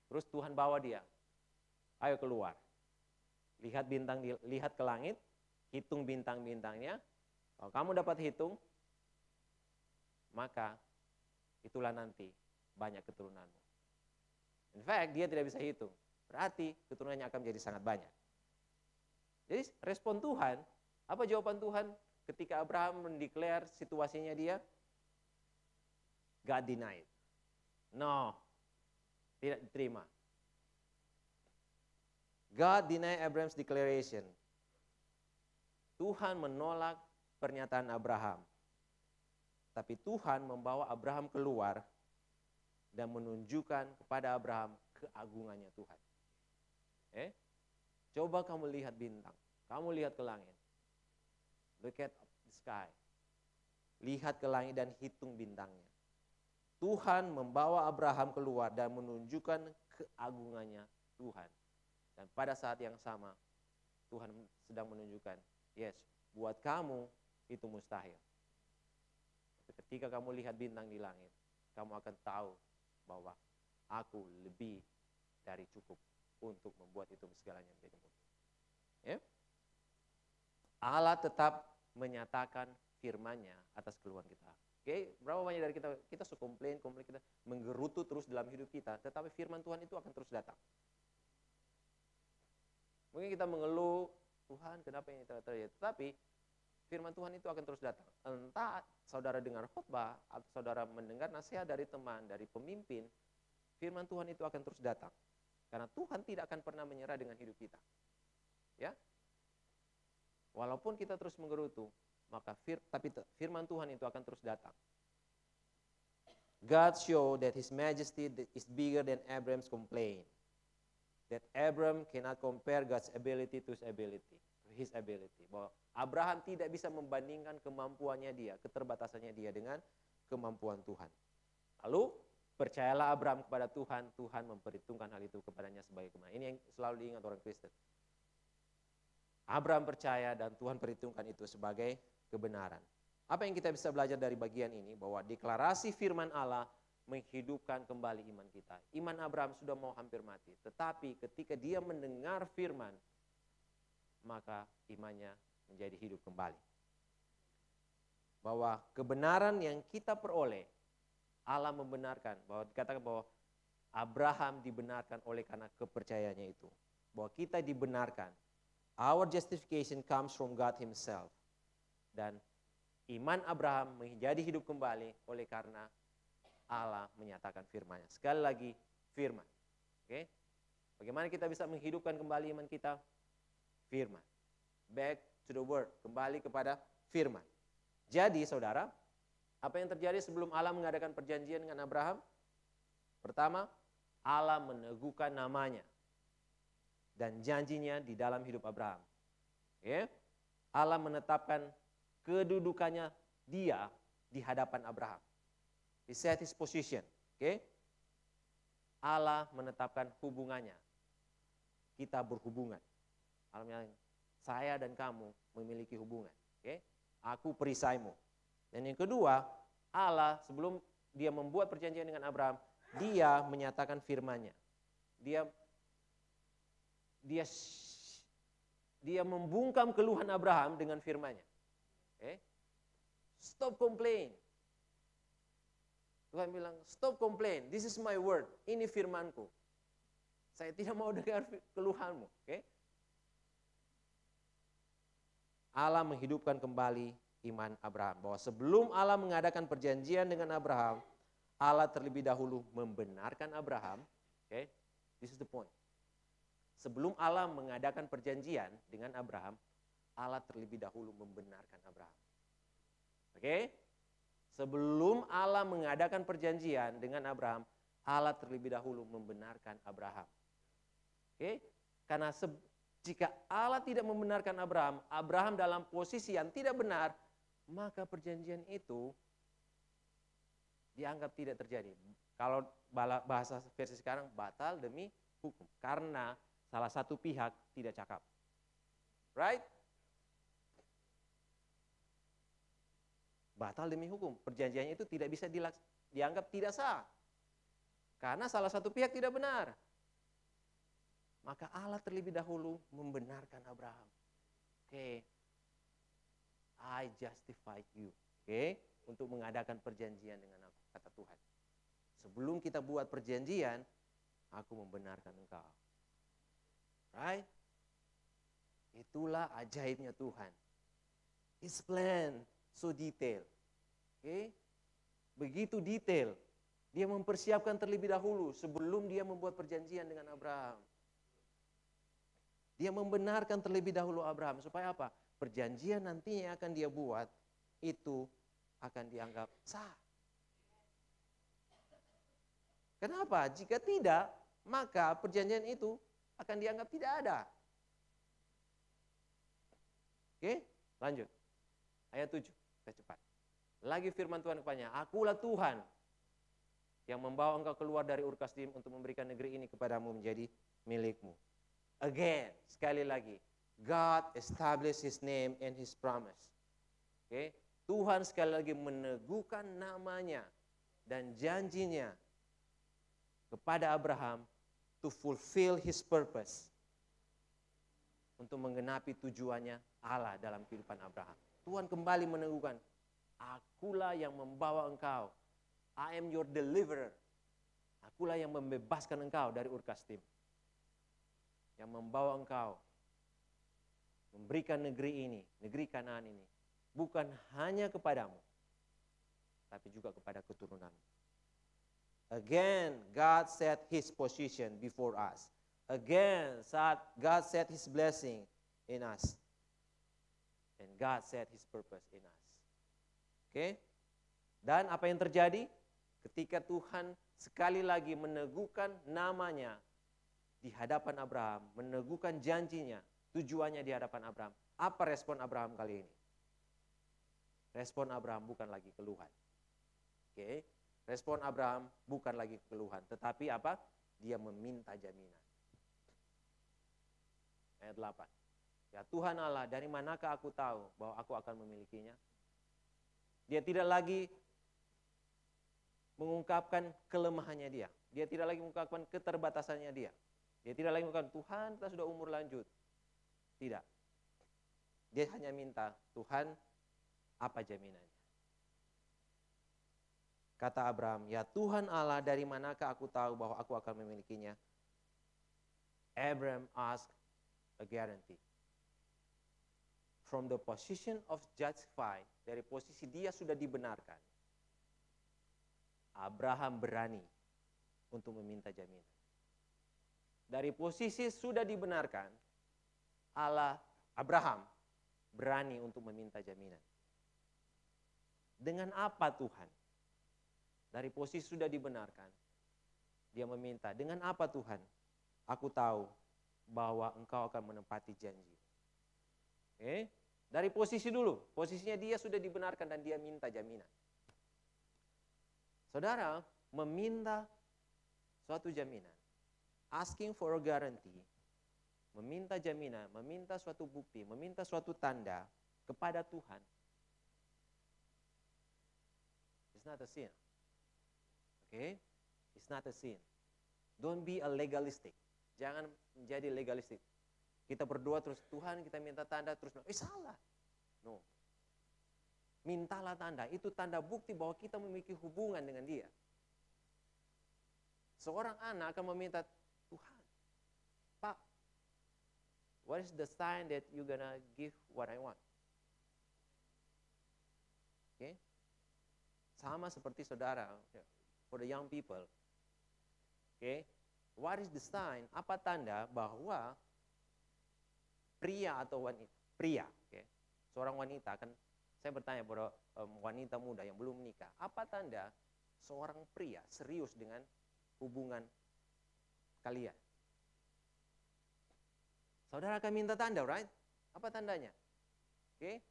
S6: Terus Tuhan bawa dia, ayo keluar. Lihat ke langit, hitung bintang-bintangnya. Kalau kamu dapat hitung, maka itulah nanti banyak keturunanmu. In fact, dia tidak bisa hitung. Berarti keturunannya akan menjadi sangat banyak. Jadi respon Tuhan, apa jawaban Tuhan ketika Abraham mendeklar situasinya dia? God denied. No, tidak diterima. God denied Abraham's declaration. Tuhan menolak pernyataan Abraham. Tapi Tuhan membawa Abraham keluar dan menunjukkan kepada Abraham keagungannya Tuhan. Coba kamu lihat bintang, kamu lihat ke langit. Look at the sky. Lihat ke langit dan hitung bintangnya. Tuhan membawa Abraham keluar dan menunjukkan keagungannya Tuhan. Dan pada saat yang sama, Tuhan sedang menunjukkan, yes, buat kamu itu mustahil. Tapi ketika kamu lihat bintang di langit, kamu akan tahu bahwa aku lebih dari cukup untuk membuat itu segalanya menjadi mungkin. Ya? Allah tetap menyatakan firman-Nya atas keluhan kita. Oke, berapa banyak dari kita suka komplain kita menggerutu terus dalam hidup kita, tetapi firman Tuhan itu akan terus datang. Mungkin kita mengeluh, Tuhan kenapa ini terjadi, tetapi firman Tuhan itu akan terus datang. Entah saudara dengar khotbah atau saudara mendengar nasihat dari teman, dari pemimpin, firman Tuhan itu akan terus datang. Karena Tuhan tidak akan pernah menyerah dengan hidup kita. Ya. Walaupun kita terus menggerutu, maka firman Tuhan itu akan terus datang. God show that His Majesty is bigger than Abram's complaint. That Abram cannot compare God's ability to his ability. Bahwa Abraham tidak bisa membandingkan kemampuannya dia, keterbatasannya dia dengan kemampuan Tuhan. Lalu percayalah Abraham kepada Tuhan, Tuhan memperhitungkan hal itu kepadanya sebagai kebenaran. Ini yang selalu diingat orang Kristen. Abraham percaya dan Tuhan perhitungkan itu sebagai kebenaran. Apa yang kita bisa belajar dari bagian ini? Bahwa deklarasi firman Allah menghidupkan kembali iman kita. Iman Abraham sudah mau hampir mati. Tetapi ketika dia mendengar firman, maka imannya menjadi hidup kembali. Bahwa kebenaran yang kita peroleh, Allah membenarkan. Bahwa dikatakan bahwa Abraham dibenarkan oleh karena kepercayaannya itu. Bahwa kita dibenarkan. Our justification comes from God Himself. Dan iman Abraham menjadi hidup kembali oleh karena Allah menyatakan firman-Nya. Sekali lagi, firman. Oke? Bagaimana kita bisa menghidupkan kembali iman kita? Firman. Back to the word. Kembali kepada firman. Jadi, saudara, apa yang terjadi sebelum Allah mengadakan perjanjian dengan Abraham? Pertama, Allah meneguhkan namanya dan janjinya di dalam hidup Abraham. Oke? Allah menetapkan kedudukannya dia di hadapan Abraham. He set his position. Okay? Allah menetapkan hubungannya. Kita berhubungan. Allah bilang, saya dan kamu memiliki hubungan. Okay? Aku perisaimu. Dan yang kedua, Allah sebelum dia membuat perjanjian dengan Abraham, dia menyatakan firman-Nya. Dia membungkam keluhan Abraham dengan firman-Nya. Okay? Stop complain. Tuhan bilang, stop complain, this is my word, ini firmanku. Saya tidak mau dengar keluhanmu. Okay? Allah menghidupkan kembali iman Abraham. Bahwa sebelum Allah mengadakan perjanjian dengan Abraham, Allah terlebih dahulu membenarkan Abraham. Okay? This is the point. Sebelum Allah mengadakan perjanjian dengan Abraham, Allah terlebih dahulu membenarkan Abraham. Oke? Okay? Sebelum Allah mengadakan perjanjian dengan Abraham, Allah terlebih dahulu membenarkan Abraham. Oke? Karena jika Allah tidak membenarkan Abraham, Abraham dalam posisi yang tidak benar, maka perjanjian itu dianggap tidak terjadi. Kalau bahasa versi sekarang, batal demi hukum. Karena salah satu pihak tidak cakap. Right? Batal demi hukum. Perjanjiannya itu tidak bisa dianggap tidak sah. Karena salah satu pihak tidak benar. Maka Allah terlebih dahulu membenarkan Abraham. Oke. I justified you. Oke. Untuk mengadakan perjanjian dengan aku, kata Tuhan. Sebelum kita buat perjanjian, aku membenarkan engkau. Right? Itulah ajaibnya Tuhan. His plan so detail. Okay? Begitu detail. Dia mempersiapkan terlebih dahulu sebelum dia membuat perjanjian dengan Abraham. Dia membenarkan terlebih dahulu Abraham. Supaya apa? Perjanjian nantinya akan dia buat, itu akan dianggap sah. Kenapa? Jika tidak, maka perjanjian itu akan dianggap tidak ada. Oke, lanjut. Ayat 7. Cepat. Lagi firman Tuhan kepadanya, akulah Tuhan yang membawa engkau keluar dari Ur Kasdim untuk memberikan negeri ini kepadamu menjadi milikmu. Again, sekali lagi, God established His name and His promise. Okay? Tuhan sekali lagi meneguhkan namanya dan janjinya kepada Abraham to fulfill His purpose, untuk menggenapi tujuannya Allah dalam kehidupan Abraham. Tuhan kembali meneguhkan, akulah yang membawa engkau. I am your deliverer. Akulah yang membebaskan engkau dari Ur Kasdim. Yang membawa engkau memberikan negeri ini, negeri Kanaan ini, bukan hanya kepadamu, tapi juga kepada keturunanmu. Again, God set His position before us. Again, God set His blessing in us. And God set His purpose in us. Oke? Dan apa yang terjadi? Ketika Tuhan sekali lagi meneguhkan namanya di hadapan Abraham, meneguhkan janjinya, tujuannya di hadapan Abraham. Apa respon Abraham kali ini? Respon Abraham bukan lagi keluhan. Oke? Respon Abraham bukan lagi keluhan, tetapi apa? Dia meminta jaminan. Ayat 8. Ya Tuhan Allah, dari manakah aku tahu bahwa aku akan memilikinya? Dia tidak lagi mengungkapkan kelemahannya dia. Dia tidak lagi mengungkapkan keterbatasannya dia. Dia tidak lagi mengungkapkan, Tuhan kita sudah umur lanjut. Tidak. Dia hanya minta, Tuhan apa jaminannya? Kata Abraham, ya Tuhan Allah, dari manakah aku tahu bahwa aku akan memilikinya? Abraham asked a guarantee. From the position of justified, dari posisi dia sudah dibenarkan, Abraham berani untuk meminta jaminan. Dari posisi sudah dibenarkan, Abraham berani untuk meminta jaminan. Dengan apa Tuhan? Dari posisi sudah dibenarkan, dia meminta, dengan apa Tuhan? Aku tahu bahwa engkau akan menepati janji. Oke? Dari posisi dulu, posisinya dia sudah dibenarkan dan dia minta jaminan. Saudara, meminta suatu jaminan, asking for a guarantee, meminta jaminan, meminta suatu bukti, meminta suatu tanda kepada Tuhan, it's not a sin. Okay? It's not a sin. Don't be a legalistic. Jangan menjadi legalistik. Kita berdoa terus, Tuhan kita minta tanda terus, salah. No. Mintalah tanda, itu tanda bukti bahwa kita memiliki hubungan dengan dia. Seorang anak akan meminta, Tuhan, Pak, what is the sign that you gonna give what I want? Okay? Sama seperti saudara, for the young people. Okay? What is the sign? Apa tanda bahwa pria atau wanita, pria, okay? Seorang wanita kan, saya bertanya pada wanita muda yang belum menikah, apa tanda seorang pria serius dengan hubungan kalian? Saudara akan minta tanda, right? Apa tandanya? Okay?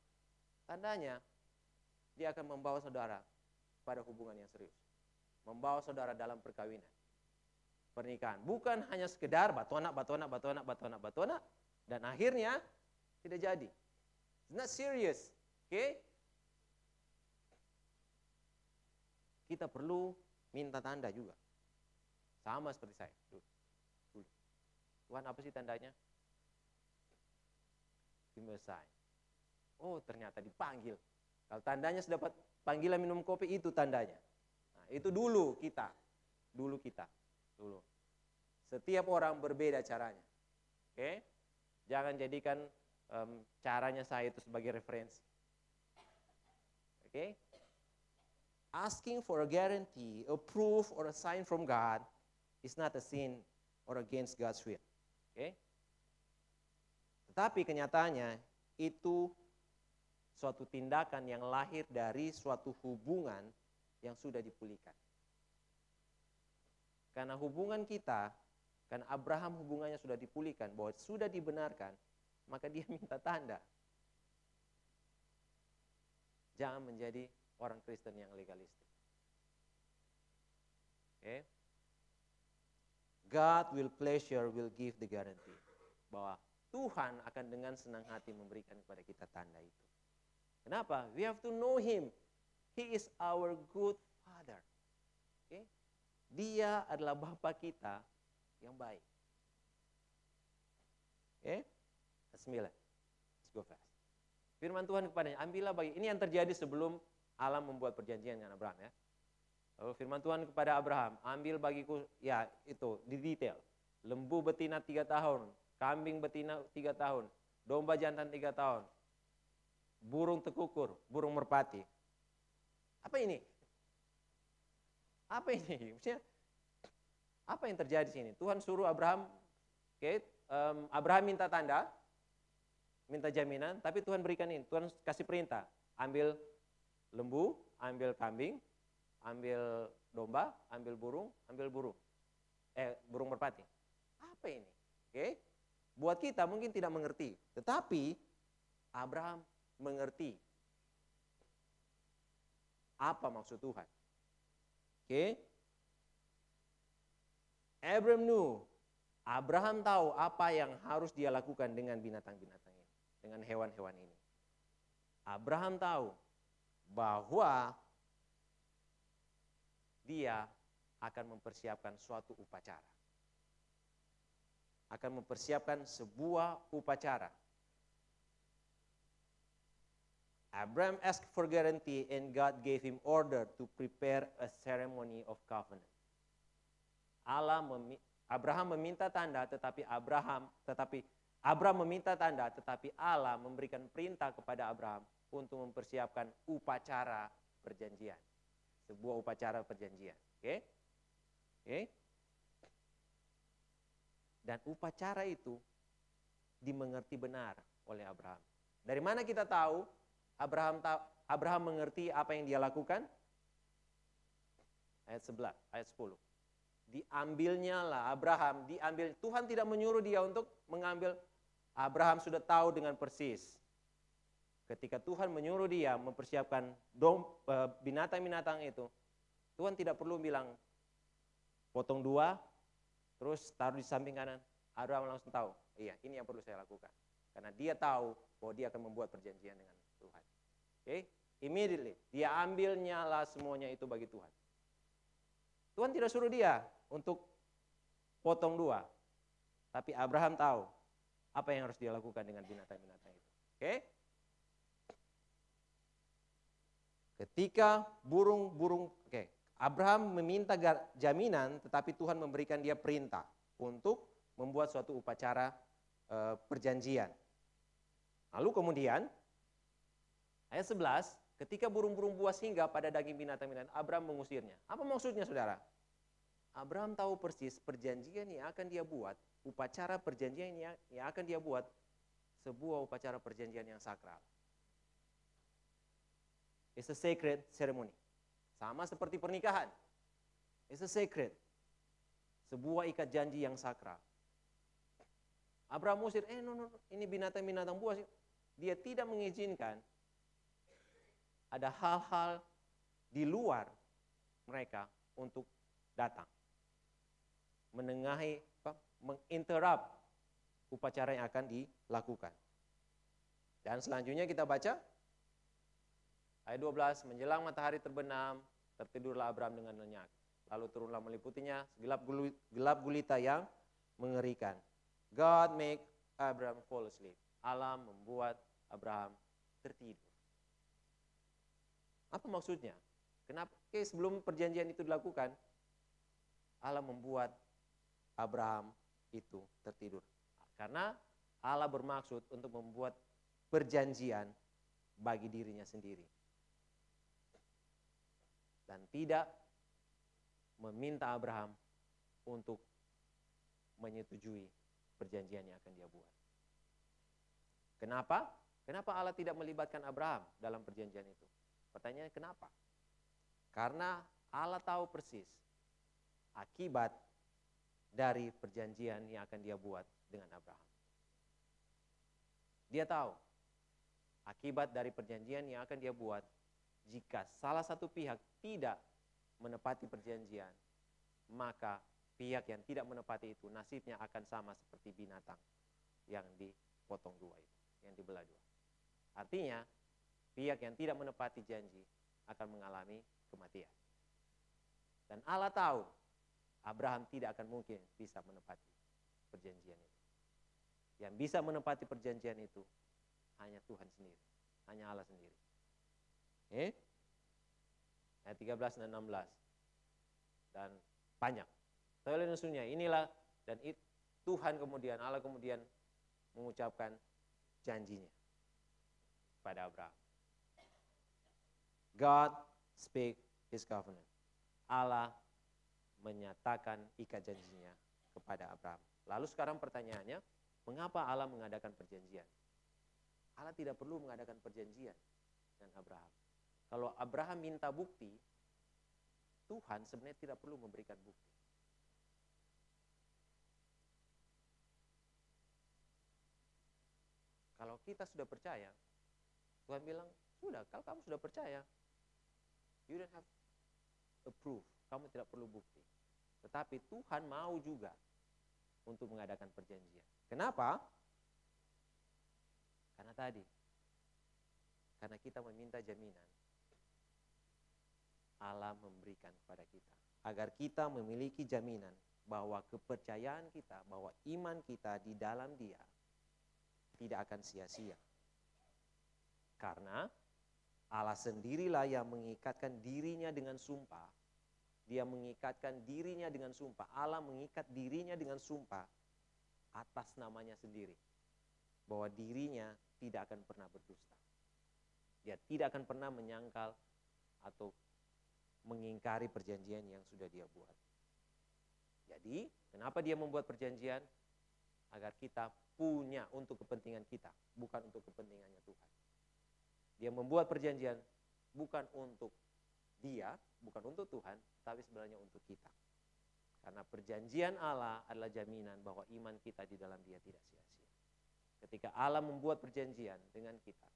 S6: Tandanya dia akan membawa saudara pada hubungan yang serius, membawa saudara dalam perkawinan, pernikahan. Bukan hanya sekedar batu anak, dan akhirnya tidak jadi. It's not serious. Okay? Kita perlu minta tanda juga. Sama seperti saya dulu. Tuhan, apa sih tandanya? Give me a sign. Oh, ternyata dipanggil. Kalau tandanya sudah dapat panggilan minum kopi, itu tandanya. Nah, itu dulu kita. Dulu. Setiap orang berbeda caranya. Oke? Jangan jadikan caranya saya itu sebagai referensi. Okay? Asking for a guarantee, a proof, or a sign from God is not a sin or against God's will. Okay? Tetapi kenyataannya itu suatu tindakan yang lahir dari suatu hubungan yang sudah dipulihkan. Karena hubungan kita, karena Abraham hubungannya sudah dipulihkan, bahwa sudah dibenarkan, maka dia minta tanda. Jangan menjadi orang Kristen yang legalistik. Okay? God will give the guarantee. bahwa Tuhan akan dengan senang hati memberikan kepada kita tanda itu. Kenapa? We have to know Him. He is our good Father. Okay? Dia adalah Bapa kita yang baik. Okay? 9. Let's go fast. Firman Tuhan kepadanya, ambillah bagi. Ini yang terjadi sebelum Allah membuat perjanjian dengan Abraham, ya. Lalu firman Tuhan kepada Abraham, ambil bagiku, ya itu di detail. Lembu betina 3 tahun, kambing betina 3 tahun, domba jantan 3 tahun, burung tekukur, burung merpati. Apa ini? Apa ini? Maksudnya, apa yang terjadi di sini? Tuhan suruh Abraham, Abraham minta tanda, minta jaminan, tapi Tuhan berikan ini. Tuhan kasih perintah, ambil lembu, ambil kambing, ambil domba, ambil burung, burung merpati. Apa ini? Buat kita mungkin tidak mengerti, tetapi Abraham mengerti apa maksud Tuhan. Abraham tahu apa yang harus dia lakukan dengan binatang-binatang ini, dengan hewan-hewan ini. Abraham tahu bahwa dia akan mempersiapkan suatu upacara. Akan mempersiapkan sebuah upacara. Abraham asked for guarantee and God gave him order to prepare a ceremony of covenant. Abraham meminta tanda, tetapi Abraham meminta tanda, tetapi Allah memberikan perintah kepada Abraham untuk mempersiapkan upacara perjanjian. Sebuah upacara perjanjian. Dan upacara itu dimengerti benar oleh Abraham. Dari mana kita tahu Abraham mengerti apa yang dia lakukan? Ayat 11, ayat 10. Diambilnya lah Abraham, Tuhan tidak menyuruh dia untuk mengambil. Abraham sudah tahu dengan persis. Ketika Tuhan menyuruh dia mempersiapkan binatang-binatang itu, Tuhan tidak perlu bilang potong 2, terus taruh di samping kanan. Abraham langsung tahu, iya ini yang perlu saya lakukan. Karena dia tahu bahwa dia akan membuat perjanjian dengan Tuhan. Immediately, dia ambilnya lah semuanya itu bagi Tuhan. Tuhan tidak suruh dia untuk potong 2. Tapi Abraham tahu apa yang harus dia lakukan dengan binatang-binatang itu. Ketika Abraham meminta jaminan, tetapi Tuhan memberikan dia perintah untuk membuat suatu upacara perjanjian. Lalu kemudian ayat 11, ketika burung-burung buas singgah pada daging binatang-binatang, Abraham mengusirnya. Apa maksudnya, saudara? Abraham tahu persis perjanjian yang akan dia buat, upacara perjanjian yang akan dia buat, sebuah upacara perjanjian yang sakral. It's a sacred ceremony. Sama seperti pernikahan. It's a sacred. Sebuah ikat janji yang sakral. Abraham usir, ini binatang-binatang buas. Dia tidak mengizinkan ada hal-hal di luar mereka untuk datang. Menginterrupt upacara yang akan dilakukan. Dan selanjutnya kita baca ayat 12, menjelang matahari terbenam, tertidurlah Abraham dengan nyenyak. Lalu turunlah meliputinya gelap gulita yang mengerikan. God make Abraham fall asleep. Allah membuat Abraham tertidur. Apa maksudnya? Kenapa? Sebelum perjanjian itu dilakukan, Allah membuat Abraham itu tertidur. Karena Allah bermaksud untuk membuat perjanjian bagi dirinya sendiri. Dan tidak meminta Abraham untuk menyetujui perjanjian yang akan dia buat. Kenapa? Kenapa Allah tidak melibatkan Abraham dalam perjanjian itu? Pertanyaannya kenapa? Karena Allah tahu persis akibat dari perjanjian yang akan dia buat dengan Abraham. Dia tahu akibat dari perjanjian yang akan dia buat jika salah satu pihak tidak menepati perjanjian, maka pihak yang tidak menepati itu nasibnya akan sama seperti binatang yang dipotong dua itu, yang dibelah dua. Artinya, pihak yang tidak menepati janji akan mengalami kematian. Dan Allah tahu Abraham tidak akan mungkin bisa menepati perjanjian itu. Yang bisa menepati perjanjian itu hanya Tuhan sendiri, hanya Allah sendiri. Ayat 13 dan 16. Dan banyak. Tapi maksudnya inilah, dan Tuhan kemudian, Allah kemudian mengucapkan janjinya pada Abraham. God speak his covenant. Allah menyatakan ikat janjinya kepada Abraham. Lalu sekarang pertanyaannya, mengapa Allah mengadakan perjanjian? Allah tidak perlu mengadakan perjanjian dengan Abraham. Kalau Abraham minta bukti, Tuhan sebenarnya tidak perlu memberikan bukti. Kalau kita sudah percaya, Tuhan bilang, sudah, kalau kamu sudah percaya, you don't have a proof, kamu tidak perlu bukti. Tetapi Tuhan mau juga untuk mengadakan perjanjian. Kenapa? Karena tadi, karena kita meminta jaminan, Allah memberikan kepada kita. Agar kita memiliki jaminan bahwa kepercayaan kita, bahwa iman kita di dalam Dia tidak akan sia-sia. Karena Allah sendirilah yang mengikatkan dirinya dengan sumpah. Dia mengikatkan dirinya dengan sumpah. Allah mengikat dirinya dengan sumpah atas namanya sendiri. Bahwa dirinya tidak akan pernah berdusta. Dia tidak akan pernah menyangkal atau mengingkari perjanjian yang sudah Dia buat. Jadi, kenapa Dia membuat perjanjian? Agar kita punya untuk kepentingan kita, bukan untuk kepentingannya Tuhan. Dia membuat perjanjian bukan untuk Dia, bukan untuk Tuhan, tapi sebenarnya untuk kita. Karena perjanjian Allah adalah jaminan bahwa iman kita di dalam Dia tidak sia-sia. Ketika Allah membuat perjanjian dengan kita,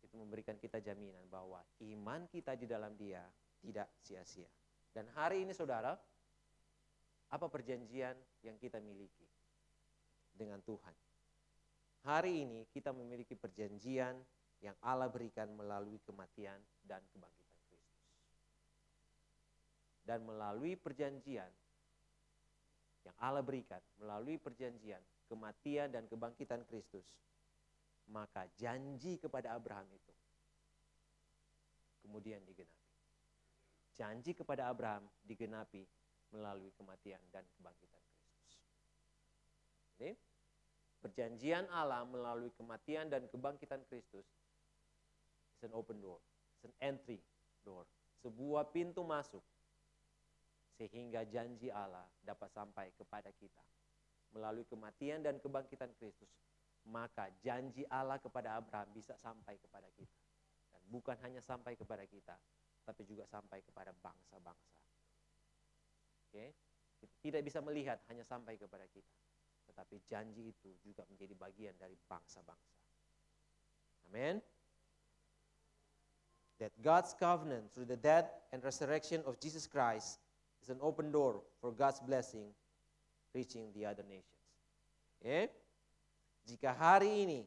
S6: itu memberikan kita jaminan bahwa iman kita di dalam Dia tidak sia-sia. Dan hari ini saudara, apa perjanjian yang kita miliki dengan Tuhan? Hari ini kita memiliki perjanjian yang Allah berikan melalui kematian dan kebangkitan Kristus. Dan melalui perjanjian yang Allah berikan, melalui perjanjian kematian dan kebangkitan Kristus, maka janji kepada Abraham itu kemudian digenapi. Janji kepada Abraham digenapi melalui kematian dan kebangkitan Kristus. Jadi, perjanjian Allah melalui kematian dan kebangkitan Kristus is an open door, is an entry door, sebuah pintu masuk sehingga janji Allah dapat sampai kepada kita melalui kematian dan kebangkitan Kristus. Maka janji Allah kepada Abraham bisa sampai kepada kita. Dan bukan hanya sampai kepada kita, tapi juga sampai kepada bangsa-bangsa. Oke? Kita tidak bisa melihat hanya sampai kepada kita. Tetapi janji itu juga menjadi bagian dari bangsa-bangsa. Amin. That God's covenant through the death and resurrection of Jesus Christ is an open door for God's blessing reaching the other nations. Okay? Jika hari ini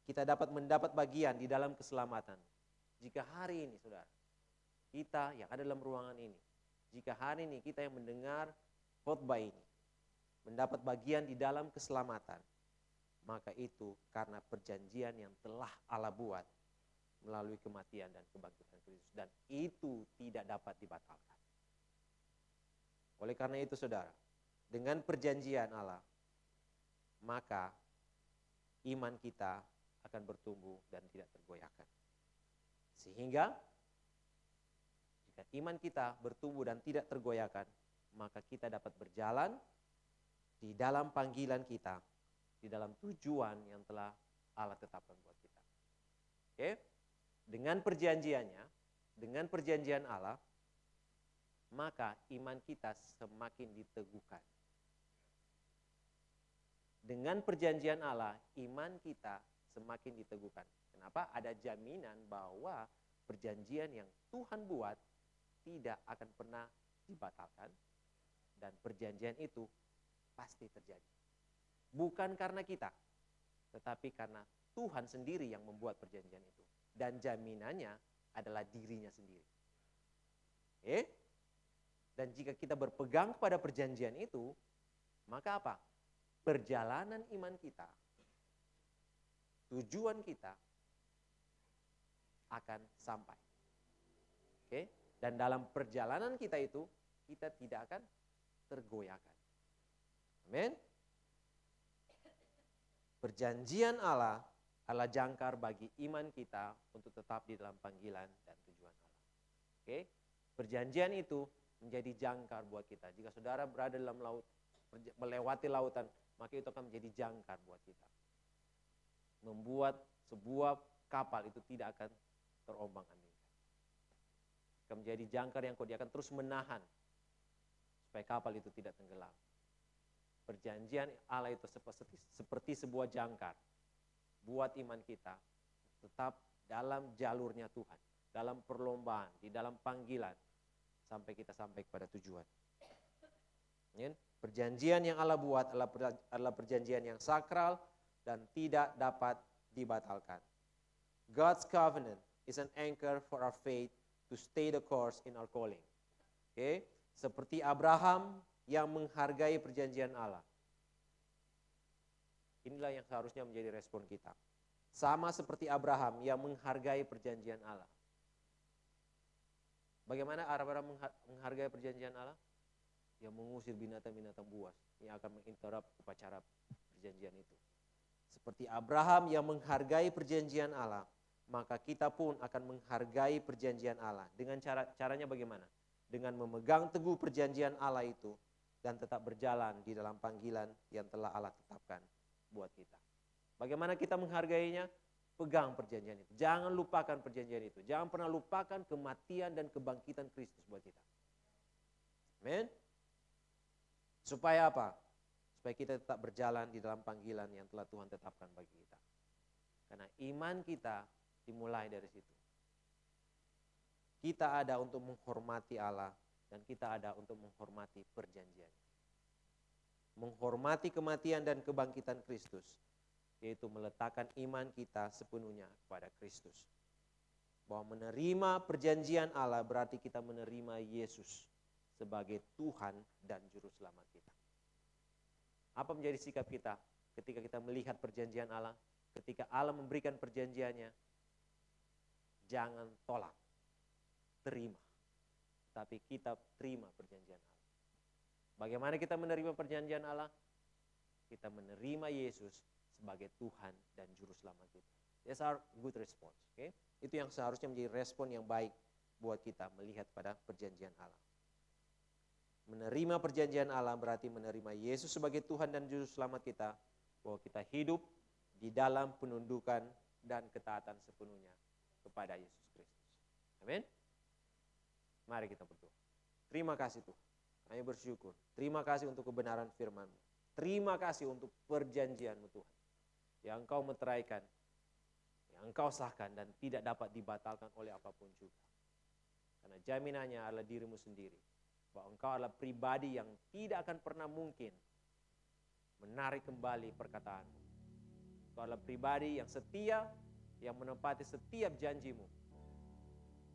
S6: kita dapat mendapat bagian di dalam keselamatan, jika hari ini saudara, kita yang ada dalam ruangan ini, jika hari ini kita yang mendengar khotbah ini, mendapat bagian di dalam keselamatan, maka itu karena perjanjian yang telah Allah buat melalui kematian dan kebangkitan Kristus. Dan itu tidak dapat dibatalkan. Oleh karena itu saudara, dengan perjanjian Allah, maka iman kita akan bertumbuh dan tidak tergoyahkan. Sehingga jika iman kita bertumbuh dan tidak tergoyahkan, maka kita dapat berjalan di dalam panggilan kita, di dalam tujuan yang telah Allah tetapkan buat kita. Oke? Dengan perjanjiannya, dengan perjanjian Allah, maka iman kita semakin diteguhkan. Dengan perjanjian Allah, iman kita semakin diteguhkan. Kenapa? Ada jaminan bahwa perjanjian yang Tuhan buat tidak akan pernah dibatalkan dan perjanjian itu pasti terjadi. Bukan karena kita, tetapi karena Tuhan sendiri yang membuat perjanjian itu. Dan jaminannya adalah dirinya sendiri. Dan jika kita berpegang kepada perjanjian itu, maka apa? Perjalanan iman kita, tujuan kita akan sampai. Dan dalam perjalanan kita itu, kita tidak akan tergoyahkan. Amin. Perjanjian Allah adalah jangkar bagi iman kita untuk tetap di dalam panggilan dan tujuan Allah. Perjanjian itu menjadi jangkar buat kita. Jika saudara berada dalam laut, melewati lautan, maka itu akan menjadi jangkar buat kita. Membuat sebuah kapal itu tidak akan terombang-ambingkan. Akan menjadi jangkar yang dia akan terus menahan supaya kapal itu tidak tenggelam. Perjanjian Allah itu seperti sebuah jangkar buat iman kita tetap dalam jalurnya Tuhan, dalam perlombaan, di dalam panggilan sampai kita sampai kepada tujuan. Perjanjian yang Allah buat adalah perjanjian yang sakral dan tidak dapat dibatalkan. God's covenant is an anchor for our faith to stay the course in our calling. Seperti Abraham yang menghargai perjanjian Allah. Inilah yang seharusnya menjadi respon kita. Sama seperti Abraham yang menghargai perjanjian Allah. Bagaimana Abraham menghargai perjanjian Allah? Yang mengusir binatang-binatang buas yang akan menginterrupt upacara perjanjian itu. Seperti Abraham yang menghargai perjanjian Allah, maka kita pun akan menghargai perjanjian Allah. Dengan caranya bagaimana? Dengan memegang teguh perjanjian Allah itu dan tetap berjalan di dalam panggilan yang telah Allah tetapkan buat kita. Bagaimana kita menghargainya? Pegang perjanjian itu. Jangan lupakan perjanjian itu. Jangan pernah lupakan kematian dan kebangkitan Kristus buat kita. Amin. Supaya apa? Supaya kita tetap berjalan di dalam panggilan yang telah Tuhan tetapkan bagi kita. Karena iman kita dimulai dari situ. Kita ada untuk menghormati Allah dan kita ada untuk menghormati perjanjian. Menghormati kematian dan kebangkitan Kristus, yaitu meletakkan iman kita sepenuhnya kepada Kristus. Bahwa menerima perjanjian Allah berarti kita menerima Yesus sebagai Tuhan dan Juru Selamat kita. Apa menjadi sikap kita ketika kita melihat perjanjian Allah? Ketika Allah memberikan perjanjiannya, jangan tolak, terima. Tapi kita terima perjanjian Allah. Bagaimana kita menerima perjanjian Allah? Kita menerima Yesus sebagai Tuhan dan Juru Selamat kita. That's our good response. Itu yang seharusnya menjadi respon yang baik buat kita melihat pada perjanjian Allah. Menerima perjanjian Allah berarti menerima Yesus sebagai Tuhan dan Juru Selamat kita. Bahwa kita hidup di dalam penundukan dan ketaatan sepenuhnya kepada Yesus Kristus. Amin. Mari kita berdoa. Terima kasih Tuhan. Kami bersyukur. Terima kasih untuk kebenaran firman-Mu. Terima kasih untuk perjanjian-Mu Tuhan. Yang Engkau meteraikan, yang Engkau sahkan dan tidak dapat dibatalkan oleh apapun juga. Karena jaminannya adalah diri-Mu sendiri. Bahwa Engkau adalah pribadi yang tidak akan pernah mungkin menarik kembali perkataan-Mu. Engkau adalah pribadi yang setia, yang menepati setiap janji-Mu.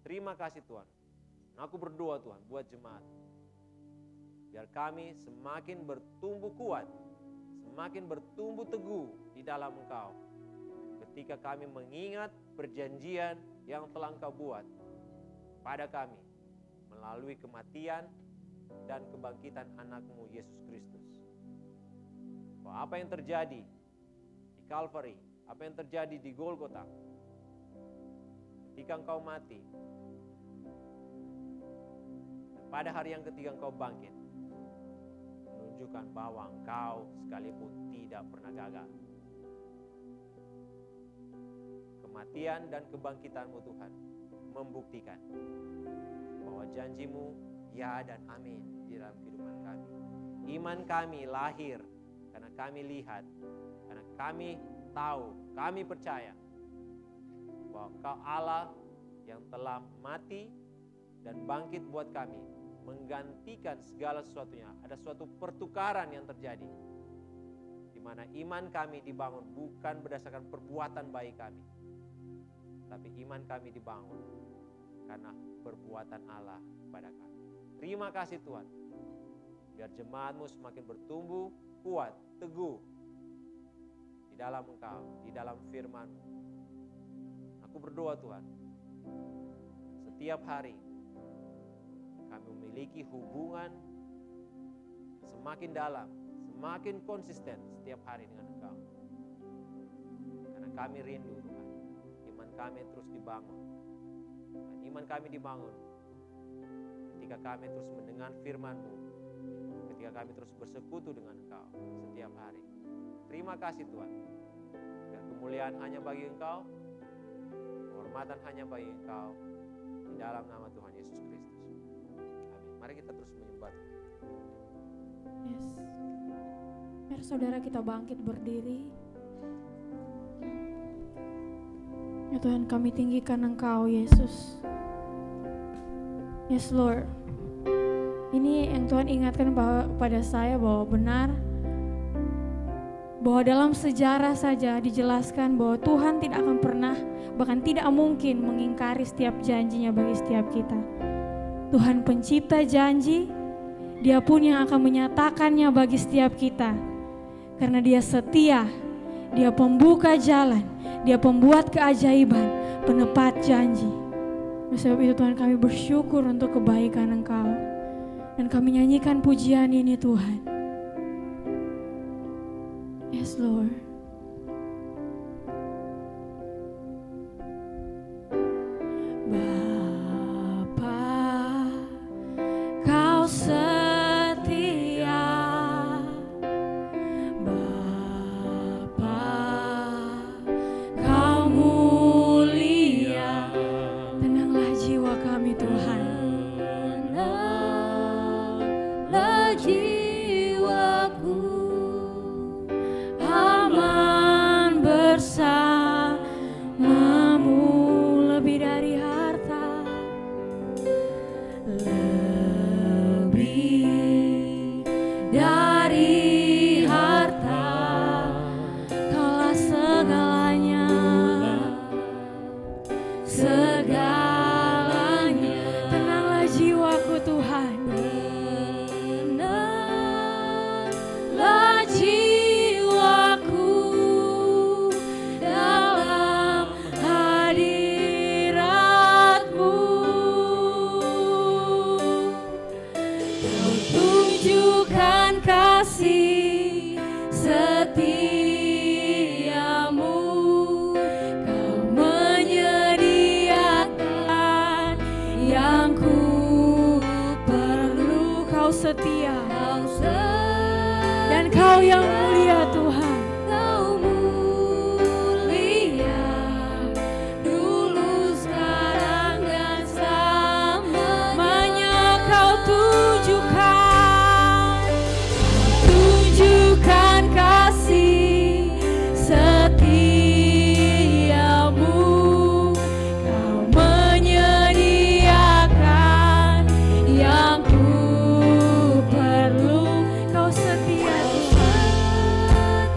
S6: Terima kasih Tuhan. Aku berdoa Tuhan buat jemaat. Biar kami semakin bertumbuh kuat, semakin bertumbuh teguh di dalam Engkau. Ketika kami mengingat perjanjian yang telah Engkau buat pada kami melalui kematian dan kebangkitan anak-Mu Yesus Kristus. Bahwa apa yang terjadi di Calvary, apa yang terjadi di Golgota, ketika Engkau mati, dan pada hari yang ketiga Engkau bangkit, menunjukkan bahwa Engkau sekalipun tidak pernah gagal. Kematian dan kebangkitan-Mu Tuhan membuktikan bahwa janji-Mu ya dan amin di dalam kehidupan kami. Iman kami lahir karena kami lihat, karena kami tahu, kami percaya bahwa Engkau Allah yang telah mati dan bangkit buat kami, menggantikan segala sesuatunya. Ada suatu pertukaran yang terjadi, di mana iman kami dibangun bukan berdasarkan perbuatan baik kami, tapi iman kami dibangun karena perbuatan Allah pada kami. Terima kasih Tuhan, biar jemaat-Mu semakin bertumbuh, kuat, teguh di dalam Engkau, di dalam firman-Mu. Aku berdoa Tuhan, setiap hari kami memiliki hubungan semakin dalam, semakin konsisten setiap hari dengan Engkau. Karena kami rindu Tuhan, iman kami terus dibangun. Dan iman kami dibangun ketika kami terus mendengar firman-Mu, ketika kami terus bersekutu dengan Engkau setiap hari. Terima kasih Tuhan, biar kemuliaan hanya bagi Engkau, kehormatan hanya bagi Engkau, di dalam nama Tuhan Yesus Kristus. Amin. Mari kita terus menyembah Tuhan.
S2: Yes. Biar saudara kita bangkit berdiri. Ya Tuhan, kami tinggikan Engkau Yesus. Yes Lord. Ini yang Tuhan ingatkan pada saya bahwa benar, bahwa dalam sejarah saja dijelaskan bahwa Tuhan tidak akan pernah, bahkan tidak mungkin mengingkari setiap janjinya bagi setiap kita. Tuhan pencipta janji, Dia pun yang akan menyatakannya bagi setiap kita. Karena Dia setia, Dia pembuka jalan, Dia pembuat keajaiban, penepat janji. Oleh sebab itu Tuhan, kami bersyukur untuk kebaikan Engkau. Dan kami nyanyikan pujian ini Tuhan. Yes Lord. Bapa, Kau setia. Bapa, Kau mulia. Tenanglah jiwa kami Tuhan. Tenanglah jiwaku, aman bersamamu lebih dari harta, lebih dari harta, Kaulah segalanya, segalanya. Tenanglah jiwaku Tuhan, tenanglah jiwaku dalam hadirat-Mu. Kau tunjukkan kasih setiamu, Kau menyediakan yang ku perlu. Kau setia, dan Kau yang mulia Tuhan. Kau mulia dulu, sekarang, dan selamanya. Kau tunjukkan kasih setiamu, Kau menyediakan yang ku perlu. Kau setia Tuhan.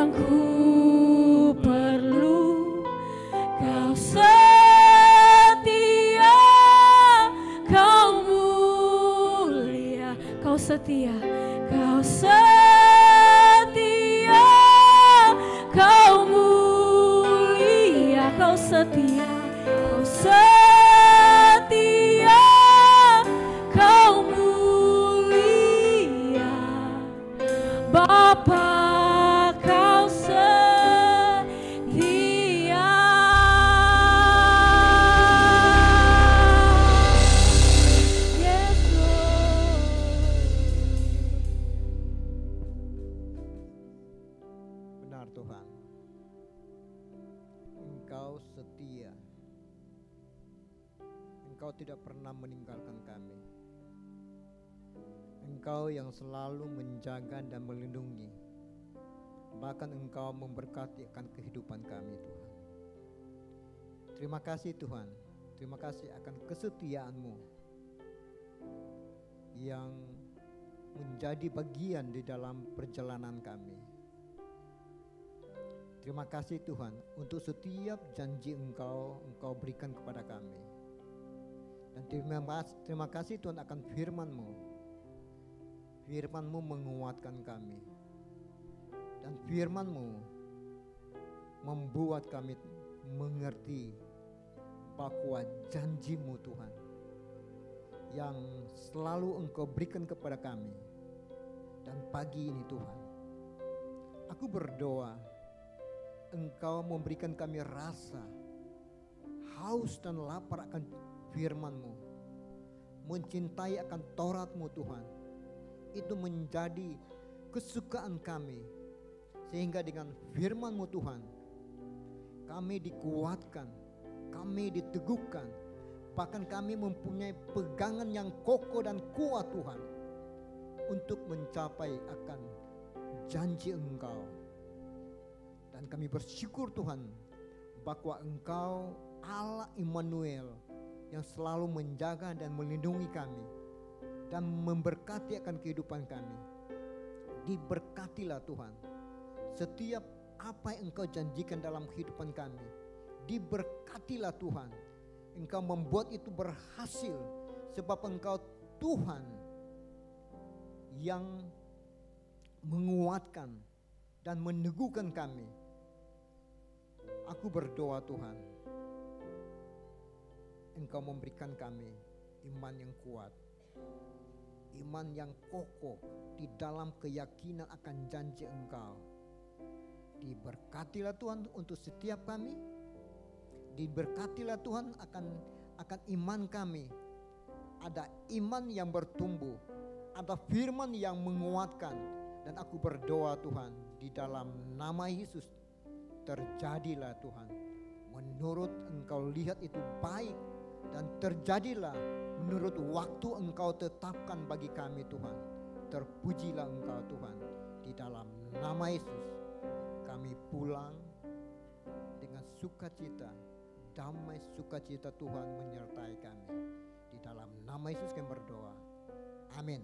S2: yang ku perlu. Kau setia, kau mulia, kau setia, kau setia, kau mulia, kau setia, kau setia, kau mulia, Bapa. Kau setia. Yes, Lord.
S7: Benar Tuhan, Engkau setia. Engkau tidak pernah meninggalkan kami. Engkau yang selalu menjaga dan melindungi. Bahkan Engkau memberkati akan kehidupan kami Tuhan. Terima kasih Tuhan. Terima kasih akan kesetiaan-Mu yang menjadi bagian di dalam perjalanan kami. Terima kasih Tuhan untuk setiap janji Engkau berikan kepada kami. Dan terima kasih Tuhan akan firman-Mu. Firman-Mu menguatkan kami. Dan firman-Mu membuat kami mengerti bahwa janji-Mu Tuhan yang selalu Engkau berikan kepada kami. Dan pagi ini Tuhan, aku berdoa Engkau memberikan kami rasa haus dan lapar akan firman-Mu, mencintai akan Taurat-Mu Tuhan. Itu menjadi kesukaan kami, sehingga dengan firman-Mu Tuhan kami dikuatkan, kami diteguhkan, bahkan kami mempunyai pegangan yang kokoh dan kuat Tuhan untuk mencapai akan janji Engkau. Dan kami bersyukur Tuhan bahwa Engkau Allah Immanuel yang selalu menjaga dan melindungi kami dan memberkati akan kehidupan kami. Diberkatilah Tuhan setiap apa yang Engkau janjikan dalam kehidupan kami. Diberkatilah Tuhan. Engkau membuat itu berhasil sebab Engkau Tuhan yang menguatkan dan meneguhkan kami. Aku berdoa Tuhan, Engkau memberikan kami iman yang kuat, iman yang kokoh di dalam keyakinan akan janji Engkau. Diberkatilah Tuhan untuk setiap kami. Diberkatilah Tuhan akan iman kami. Ada iman yang bertumbuh, ada firman yang menguatkan. Dan aku berdoa Tuhan, di dalam nama Yesus terjadilah Tuhan menurut Engkau lihat itu baik, dan terjadilah menurut waktu Engkau tetapkan bagi kami Tuhan. Terpujilah Engkau Tuhan. Di dalam nama Yesus kami pulang dengan sukacita, damai sukacita Tuhan menyertai kami. Di dalam nama Yesus kami berdoa. Amin.